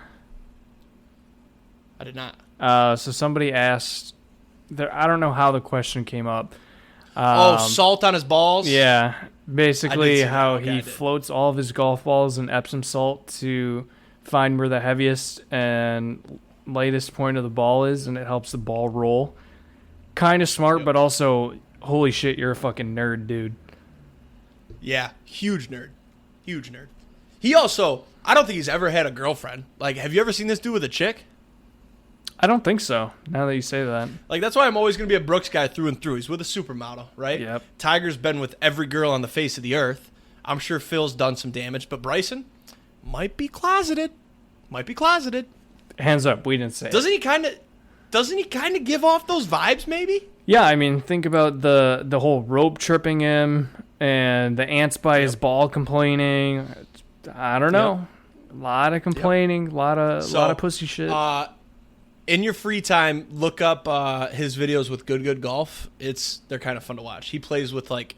I did not. So somebody asked, I don't know how the question came up. Salt on his balls? Yeah. Basically how Okay, he floats all of his golf balls in Epsom salt to find where the heaviest and lightest point of the ball is, and it helps the ball roll. Kind of smart, but also, holy shit, you're a fucking nerd, dude. Yeah, huge nerd. Huge nerd. He also, I don't think he's ever had a girlfriend. Like, have you ever seen this dude with a chick? I don't think so, now that you say that. Like, that's why I'm always going to be a Brooks guy through and through. He's with a supermodel, right? Yep. Tiger's been with every girl on the face of the earth. I'm sure Phil's done some damage, but Bryson might be closeted. Might be closeted. Hands up, we didn't say it. Doesn't he kind of give off those vibes, maybe? Yeah, I mean, think about the whole rope tripping him and the ants by his ball complaining. I don't know. A lot of complaining, a lot of pussy shit. In your free time, look up his videos with Good Golf. They're kind of fun to watch. He plays with like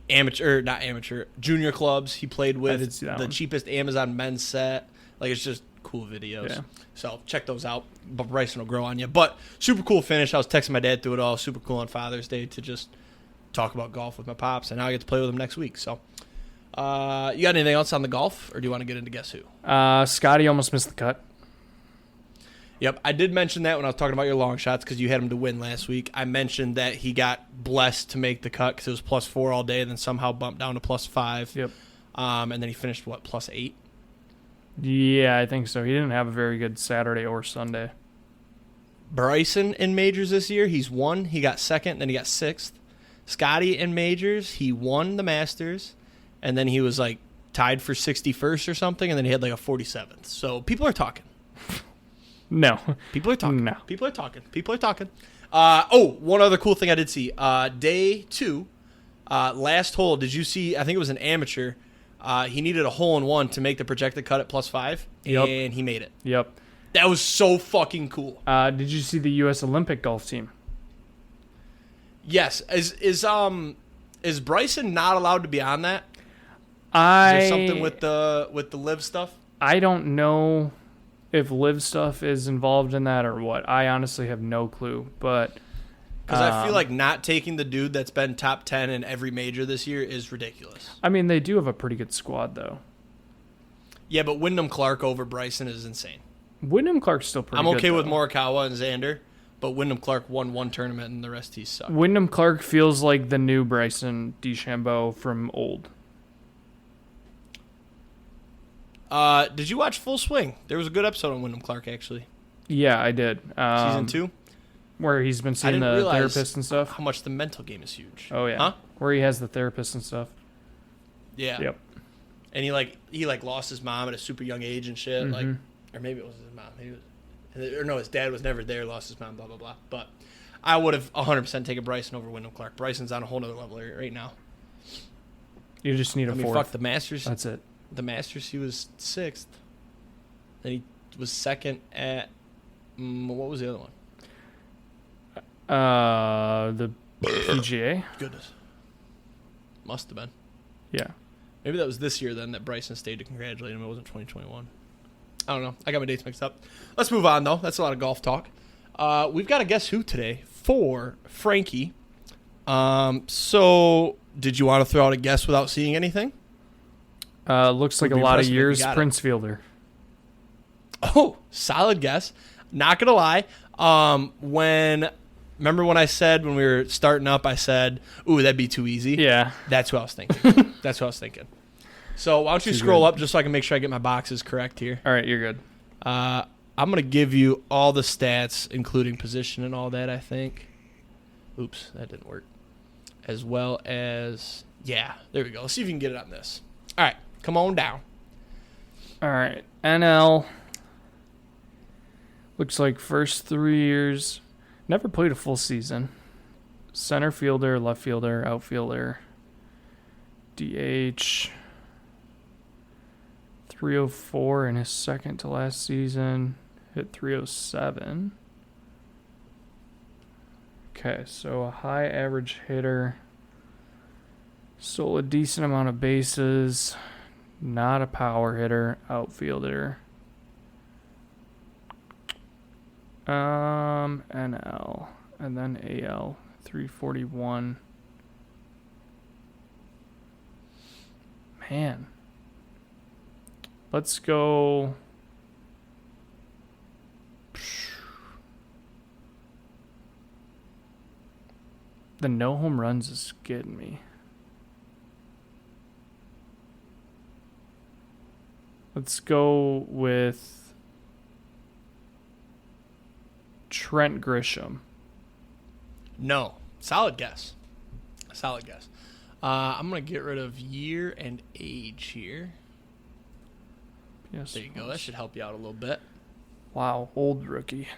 junior clubs. He played with the cheapest Amazon men's set. Like, it's just cool videos. Yeah. So check those out. But Bryson will grow on you. But super cool finish. I was texting my dad through it all. Super cool on Father's Day to just talk about golf with my pops. And now I get to play with him next week. So you got anything else on the golf? Or do you want to get into Guess Who? Scotty almost missed the cut. Yep, I did mention that when I was talking about your long shots because you had him to win last week. I mentioned that he got blessed to make the cut because it was +4 all day and then somehow bumped down to +5. Yep. And then he finished, +8? Yeah, I think so. He didn't have a very good Saturday or Sunday. Bryson in majors this year, he's won. He got second, then he got sixth. Scotty in majors, he won the Masters, and then he was like tied for 61st or something, and then he had like a 47th. So people are talking. No. People are talking. No. People are talking. People are talking. One other cool thing I did see. Day 2, last hole, did you see, I think it was an amateur, he needed a hole-in-one to make the projected cut at +5, and he made it. Yep. That was so fucking cool. Did you see the U.S. Olympic golf team? Yes. Is Bryson not allowed to be on that? Is there something with the live stuff? I don't know if live stuff is involved in that or what. I honestly have no clue. But because I feel like not taking the dude that's been top 10 in every major this year is ridiculous. I mean, they do have a pretty good squad, though. Yeah, but Wyndham Clark over Bryson is insane. Wyndham Clark's still pretty good. I'm okay with Morikawa and Xander, but Wyndham Clark won one tournament and the rest he sucked. Wyndham Clark feels like the new Bryson DeChambeau from old. Did you watch Full Swing? There was a good episode on Wyndham Clark, actually. Yeah, I did. Season 2? Where he's been seeing the therapist and stuff. How much the mental game is huge. Oh, yeah. Huh? Where he has the therapist and stuff. Yeah. Yep. And he lost his mom at a super young age and shit. Mm-hmm. Like, or maybe it was his mom. His dad was never there, lost his mom, blah, blah, blah. But I would have 100% taken Bryson over Wyndham Clark. Bryson's on a whole nother level right now. You just need a fourth. Fuck the Masters. That's it. The Masters, he was 6th. Then he was 2nd at, what was the other one? The PGA. Goodness. Must have been. Yeah. Maybe that was this year then that Bryson stayed to congratulate him. It wasn't 2021. I don't know. I got my dates mixed up. Let's move on, though. That's a lot of golf talk. We've got a Guess Who today for Franke. So, did you want to throw out a guess without seeing anything? Looks like a lot of years Prince Fielder. Oh, solid guess. Not going to lie. Remember when I said when we were starting up, I said, ooh, that'd be too easy? Yeah. That's what I was thinking. So why don't you scroll up just so I can make sure I get my boxes correct here. All right, you're good. I'm going to give you all the stats, including position and all that, I think. Oops, that didn't work. As well as, yeah, there we go. Let's see if you can get it on this. All right, come on down. All right, NL. Looks like first 3 years. Never played a full season. Center fielder, left fielder, outfielder. DH. 304 in his second to last season. Hit 307. Okay, so a high average hitter. Stole a decent amount of bases. Not a power hitter. Outfielder. NL. And then AL. 341. Man. Let's go. The no home runs is getting me. Let's go with Trent Grisham. No. Solid guess. Solid guess. I'm going to get rid of year and age here. Yes. There you go. That should help you out a little bit. Wow, old rookie.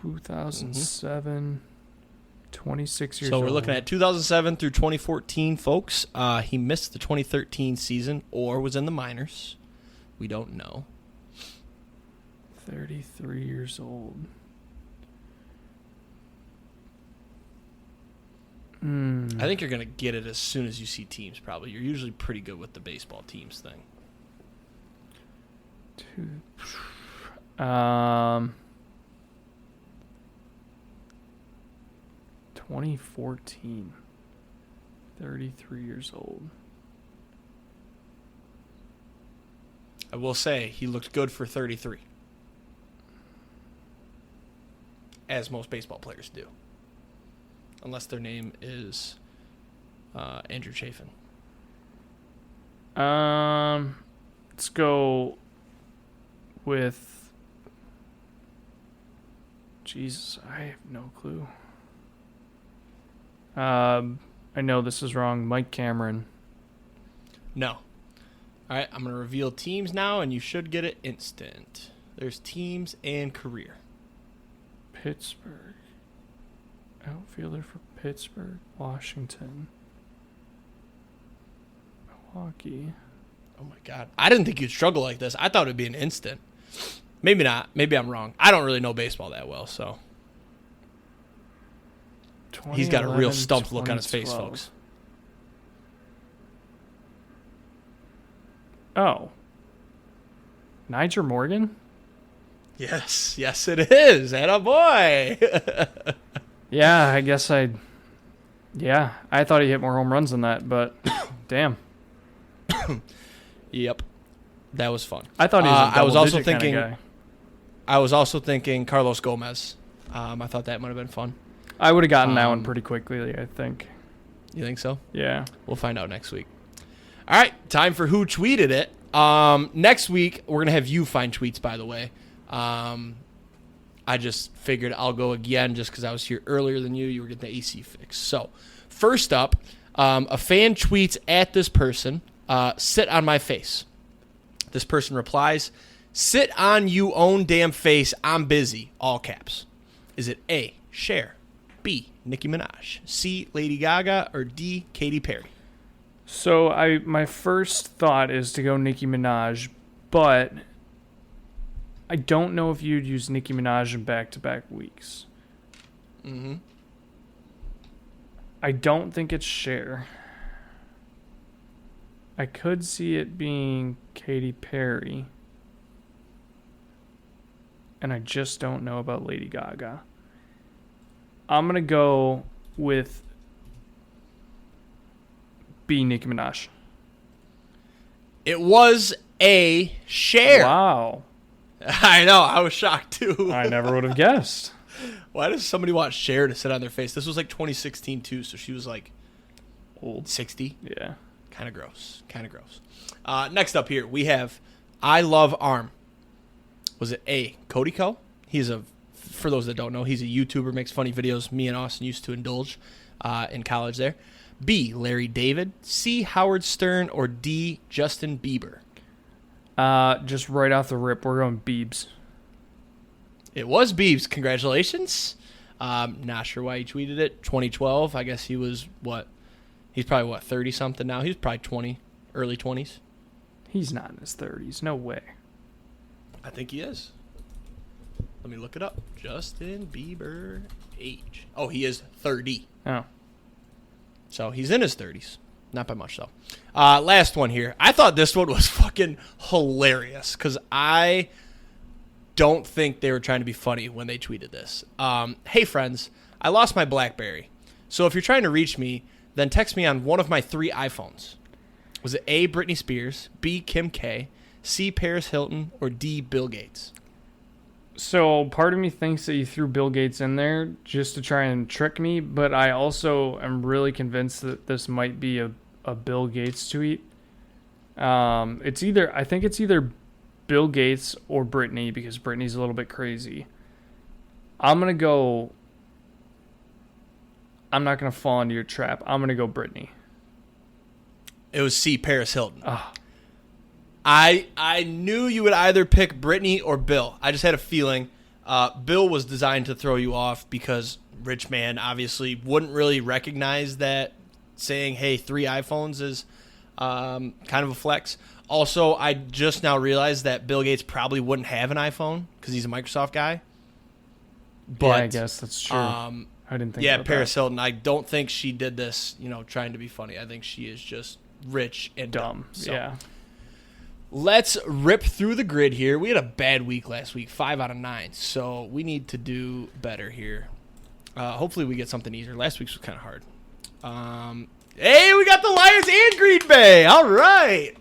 2007, 26 years old. So we're looking at 2007 through 2014, folks. He missed the 2013 season or was in the minors. We don't know. 33 years old. I think you're going to get it as soon as you see teams, probably. You're usually pretty good with the baseball teams thing. 2014. 33 years old. I will say he looked good for 33. As most baseball players do. Unless their name is Andrew Chafin. Let's go with... Jesus, I have no clue. I know this is wrong. Mike Cameron. No. All right, I'm going to reveal teams now, and you should get it instant. There's teams and career. Pittsburgh. Outfielder for Pittsburgh. Washington. Milwaukee. Oh, my God. I didn't think you'd struggle like this. I thought it would be an instant. Maybe not. Maybe I'm wrong. I don't really know baseball that well, so. He's got a real stumped look on his face, folks. Oh. Nigel Morgan? Yes. Yes, it is. Attaboy. Yeah, I guess I thought he hit more home runs than that, but damn. Yep. That was fun. I thought he was a I was also double-digit thinking kinda guy. I was also thinking Carlos Gomez. I thought that might have been fun. I would have gotten that one pretty quickly, I think. You think so? Yeah. We'll find out next week. All right, time for Who Tweeted It. Next week, we're going to have you find tweets, by the way. I just figured I'll go again just because I was here earlier than you. You were getting the AC fix. So, first up, a fan tweets at this person, sit on my face. This person replies, sit on you own damn face, I'm busy, all caps. Is it A, Cher, B, Nicki Minaj, C, Lady Gaga, or D, Katy Perry? So my first thought is to go Nicki Minaj, but I don't know if you'd use Nicki Minaj in back-to-back weeks. Mm-hmm. I don't think it's Cher. I could see it being Katy Perry. And I just don't know about Lady Gaga. I'm going to go with B, Nicki Minaj. It was A, Cher. Wow. I know. I was shocked, too. I never would have guessed. Why does somebody want Cher to sit on their face? This was like 2016, too, so she was like Old. 60. Yeah. Kind of gross. Next up here, we have I Love Arm. Was it A, Cody Co? For those that don't know, he's a YouTuber, makes funny videos. Me and Austin used to indulge in college there. B, Larry David. C, Howard Stern. Or D, Justin Bieber. Just right off the rip, we're going Biebs. It was Biebs. Congratulations. Not sure why he tweeted it. 2012. I guess he was He's probably 30-something now. He's probably 20, early 20s. He's not in his 30s. No way. I think he is. Let me look it up. Justin Bieber age. Oh, he is 30. Oh. So he's in his 30s. Not by much, though. Last one here. I thought this one was fucking hilarious because I don't think they were trying to be funny when they tweeted this. Hey, friends, I lost my BlackBerry. So if you're trying to reach me, then text me on one of my 3 iPhones. Was it A, Britney Spears, B, Kim K, C, Paris Hilton, or D, Bill Gates? So part of me thinks that you threw Bill Gates in there just to try and trick me, but I also am really convinced that this might be a Bill Gates tweet. I think it's either Bill Gates or Britney because Britney's a little bit crazy. I'm not going to fall into your trap. I'm going to go Britney. It was C, Paris Hilton. Oh. I knew you would either pick Britney or Bill. I just had a feeling. Bill was designed to throw you off because rich man obviously wouldn't really recognize that saying, hey, 3 iPhones is kind of a flex. Also, I just now realized that Bill Gates probably wouldn't have an iPhone because he's a Microsoft guy. But, yeah, I guess that's true. I didn't think about Paris that. Hilton, I don't think she did this, trying to be funny. I think she is just rich and dumb. So. Yeah. Let's rip through the grid here. We had a bad week last week, 5 out of 9. So we need to do better here. Hopefully we get something easier. Last week's was kind of hard. Hey, we got the Lions and Green Bay. All right.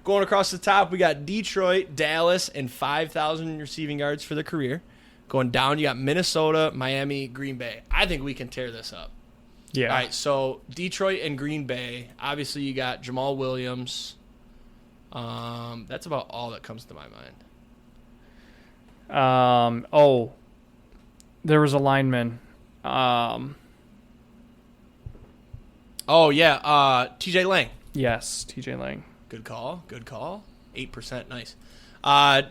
Going across the top, we got Detroit, Dallas, and 5,000 receiving yards for their career. Going down, you got Minnesota, Miami, Green Bay. I think we can tear this up. Yeah. All right, so Detroit and Green Bay. Obviously, you got Jamal Williams. That's about all that comes to my mind. There was a lineman. TJ Lang. Yes, TJ Lang. Good call. 8%, nice.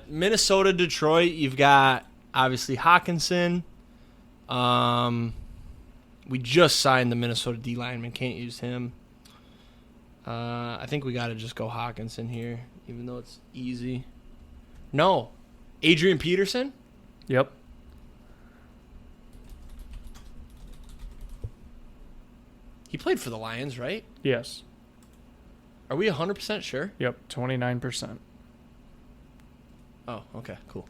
Minnesota, Detroit, you've got, obviously, Hawkinson. We just signed the Minnesota D lineman. Can't use him. I think we got to just go Hawkinson here, even though it's easy. No. Adrian Peterson? Yep. He played for the Lions, right? Yes. Are we 100% sure? Yep, 29%. Oh, okay, cool.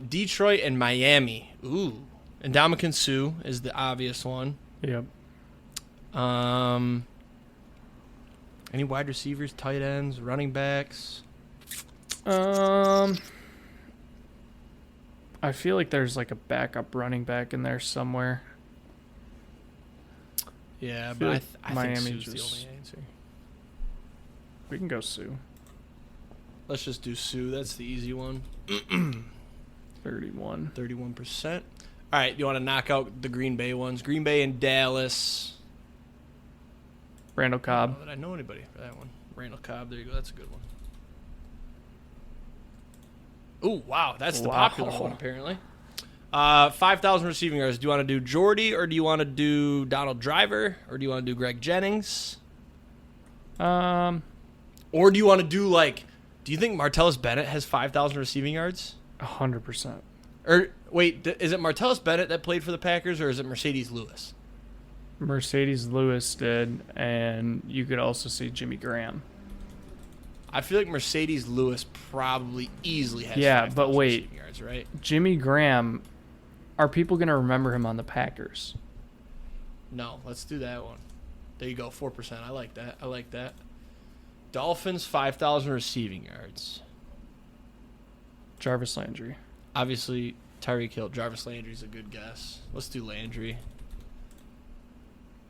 Detroit and Miami. Ooh. Ndamukong Suh is the obvious one. Yep. Any wide receivers, tight ends, running backs? I feel like there's like a backup running back in there somewhere. Yeah, feel but like I think Miami's Suh's just- the only answer. We can go Sue. Let's just do Suh. That's the easy one. 31. 31%. All right, you want to knock out the Green Bay ones? Green Bay and Dallas. Randall I don't Cobb. know that I know anybody for that one. Randall Cobb. There you go. That's a good one. Ooh, wow. That's the popular one, apparently. 5,000 receiving yards. Do you want to do Jordy or do you want to do Donald Driver or do you want to do Greg Jennings? Um, Or do you want to do do you think Martellus Bennett has 5,000 receiving yards? 100%. Or wait, is it Martellus Bennett that played for the Packers or is it Mercedes Lewis? Mercedes Lewis did, and you could also see Jimmy Graham. I feel like Mercedes Lewis probably easily has 5,000 but wait. receiving yards, right? Jimmy Graham, are people going to remember him on the Packers? No, let's do that one. There you go, 4%. I like that. Dolphins, 5,000 receiving yards. Jarvis Landry. Obviously, Tyreek Hill. Jarvis Landry's a good guess. Let's do Landry.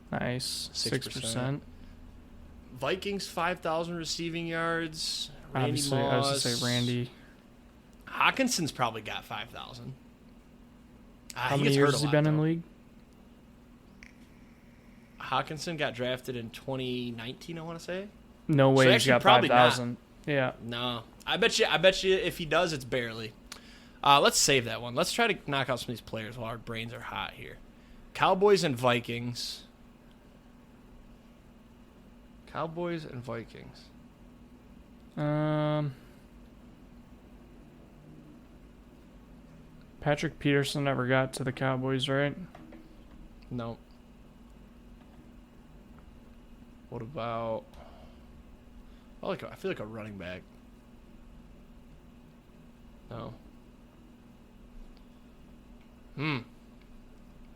Nice. 6%. Vikings 5,000 receiving yards. Randy Obviously, Moss. I was going to say Randy. Hawkinson's probably got 5,000. How many years has he been in the league? Hawkinson got drafted in 2019, I want to say. No way he's got 5,000. Yeah. No. I bet you if he does, it's barely. Let's save that one. Let's try to knock out some of these players while our brains are hot here. Cowboys and Vikings. Cowboys and Vikings. Patrick Peterson never got to the Cowboys, right? No. What about... I feel like a running back. No.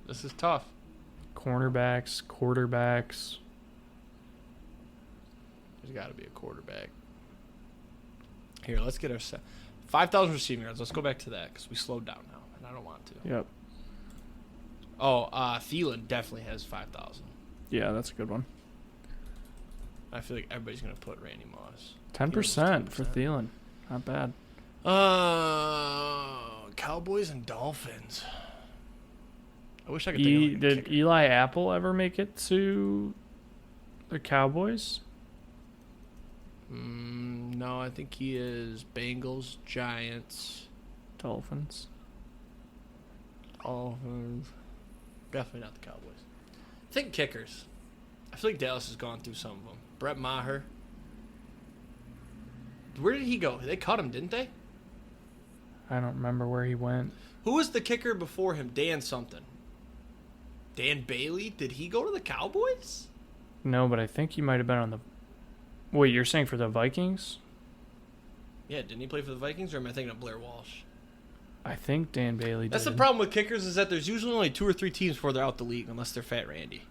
This is tough. Cornerbacks, quarterbacks. There's got to be a quarterback. Here, let's get our 5,000 receiving yards. Let's go back to that because we slowed down now, and I don't want to. Yep. Oh, Thielen definitely has 5,000. Yeah, that's a good one. I feel like everybody's going to put Randy Moss. 10% for Thielen. Not bad. Cowboys and Dolphins. I wish I could think of Did Eli Apple ever make it to the Cowboys? No, I think he is Bengals, Giants. Dolphins. Definitely not the Cowboys. I think kickers. I feel like Dallas has gone through some of them. Brett Maher. Where did he go? They cut him, didn't they? I don't remember where he went. Who was the kicker before him? Dan something. Dan Bailey? Did he go to the Cowboys? No, but I think he might have been on the... Wait, you're saying for the Vikings? Yeah, didn't he play for the Vikings, or am I thinking of Blair Walsh? I think Dan Bailey did. That's the problem with kickers is that there's usually only 2 or 3 teams before they're out the league, unless they're Fat Randy.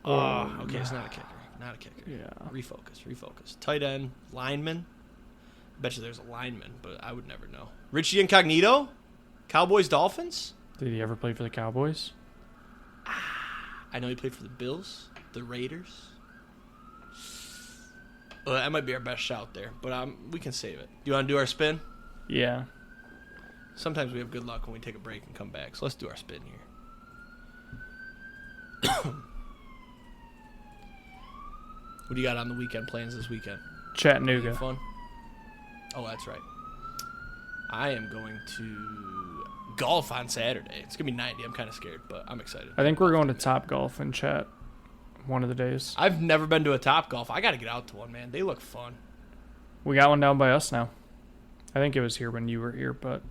Okay, it's not a kicker. Not a kicker. Yeah. Refocus. Tight end, lineman. I bet you there's a lineman, but I would never know. Richie Incognito? Cowboys, Dolphins? Did he ever play for the Cowboys? I know he played for the Bills, the Raiders. That might be our best shout there, but we can save it. Do you want to do our spin? Yeah. Sometimes we have good luck when we take a break and come back, so let's do our spin here. What do you got on the weekend plans this weekend? Chattanooga. Anything fun? Oh, that's right. I am going to golf on Saturday. It's going to be 90. I'm kind of scared, but I'm excited. I think we're going to Top Golf and Chat one of the days. I've never been to a Top Golf. I got to get out to one, man. They look fun. We got one down by us now. I think it was here when you were here, but...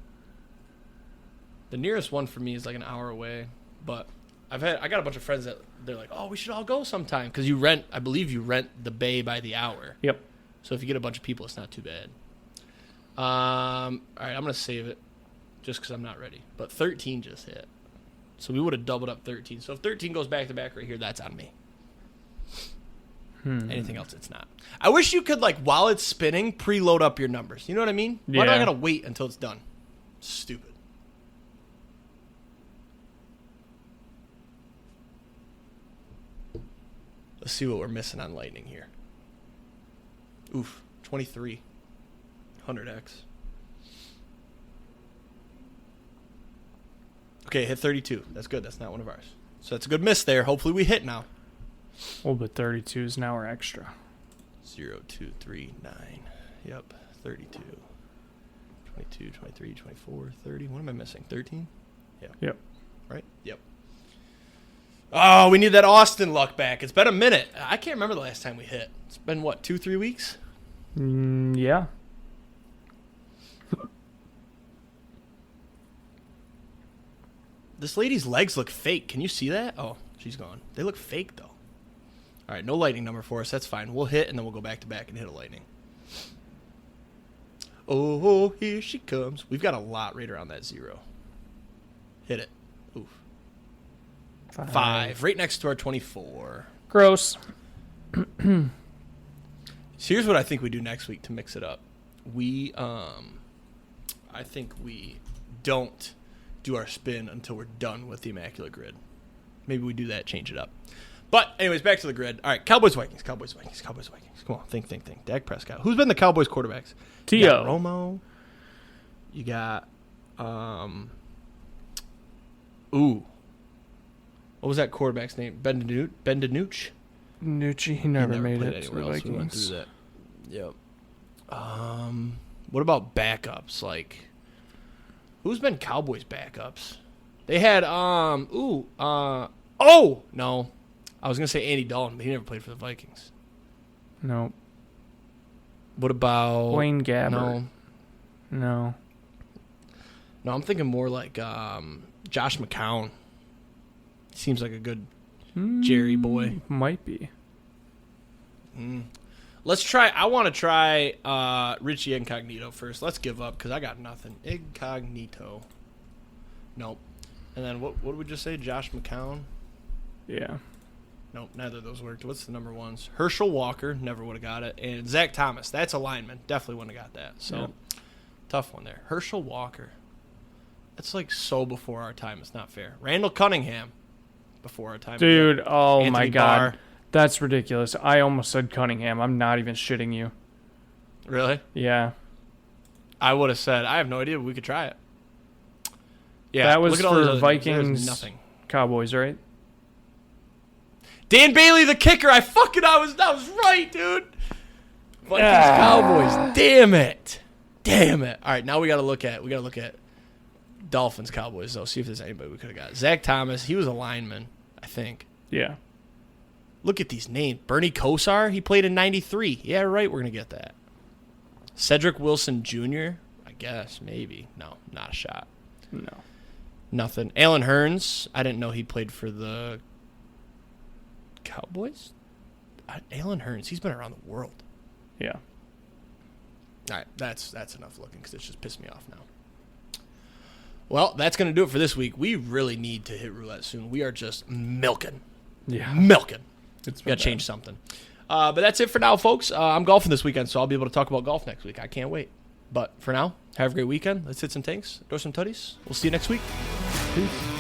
The nearest one for me is like an hour away, but I got a bunch of friends that they're like, oh, we should all go sometime, because I believe you rent the bay by the hour. Yep. So if you get a bunch of people, it's not too bad. All right, I'm going to save it just because I'm not ready. But 13 just hit. So we would have doubled up 13. So if 13 goes back-to-back right here, that's on me. Anything else, it's not. I wish you could, like, while it's spinning, preload up your numbers. You know what I mean? Why do I got to wait until it's done? Stupid. Let's see what we're missing on Lightning here. Oof, 23. 100x. Okay, hit 32. That's good. That's not one of ours. So that's a good miss there. Hopefully we hit now. Oh, but 32 is now our extra. 0, 2, 3, 9. Yep, 32. 22, 23, 24, 30. What am I missing? 13? Yeah. Yep. Right? Yep. Oh, we need that Austin luck back. It's been a minute. I can't remember the last time we hit. It's been, what, 2-3 weeks? Yeah. This lady's legs look fake. Can you see that? Oh, she's gone. They look fake, though. All right, no lightning number for us. That's fine. We'll hit, and then we'll go back-to-back and hit a lightning. Oh, here she comes. We've got a lot right around that 0. Hit it. Oof. 5. Right next to our 24. Gross. So here's what I think we do next week to mix it up. I think we don't do our spin until we're done with the immaculate grid. Maybe we do that, change it up. But anyways, back to the grid. All right, Cowboys, Vikings. Come on, think. Dak Prescott. Who's been the Cowboys quarterbacks? T.O. You got Romo. You got what was that quarterback's name? Ben DiNucci? Nucci, he never made played it to the anywhere else. We went Vikings. through that. Yep. What about backups? Like, who's been Cowboys backups? They had no. I was gonna say Andy Dalton, but he never played for the Vikings. No. What about Wayne Gabbert? No. No, I'm thinking more like Josh McCown. Seems like a good Jerry boy. Might be. Let's try. I want to try Richie Incognito first. Let's give up because I got nothing. Incognito. Nope. And then what did we just say? Josh McCown? Yeah. Nope, neither of those worked. What's the number ones? Herschel Walker, never would have got it. And Zach Thomas, that's a lineman. Definitely wouldn't have got that. So, Tough one there. Herschel Walker. That's like so before our time. It's not fair. Randall Cunningham, before our time. Dude, oh Anthony my God. Barr. That's ridiculous. I almost said Cunningham. I'm not even shitting you. Really? Yeah. I would have said, I have no idea, but we could try it. Yeah, That was look at all these for other names. There's Vikings, nothing. Cowboys, right? Dan Bailey, the kicker. I was right, dude. Vikings, Cowboys. Damn it. All right, now we gotta look at Dolphins, Cowboys though. See if there's anybody we could have got. Zach Thomas, he was a lineman, I think. Yeah. Look at these names. Bernie Kosar, he played in '93. Yeah, right. We're gonna get that. Cedric Wilson Jr. I guess maybe. No, not a shot. No. Nothing. Alan Hearns. I didn't know he played for the Cowboys. Alan Hearns. He's been around the world. Yeah. All right, that's enough looking because it's just pissed me off now. Well, that's going to do it for this week. We really need to hit roulette soon. We are just milking. Yeah. Milking. It's Got to change something. But that's it for now, folks. I'm golfing this weekend, so I'll be able to talk about golf next week. I can't wait. But for now, have a great weekend. Let's hit some tanks, throw some tutties. We'll see you next week. Peace.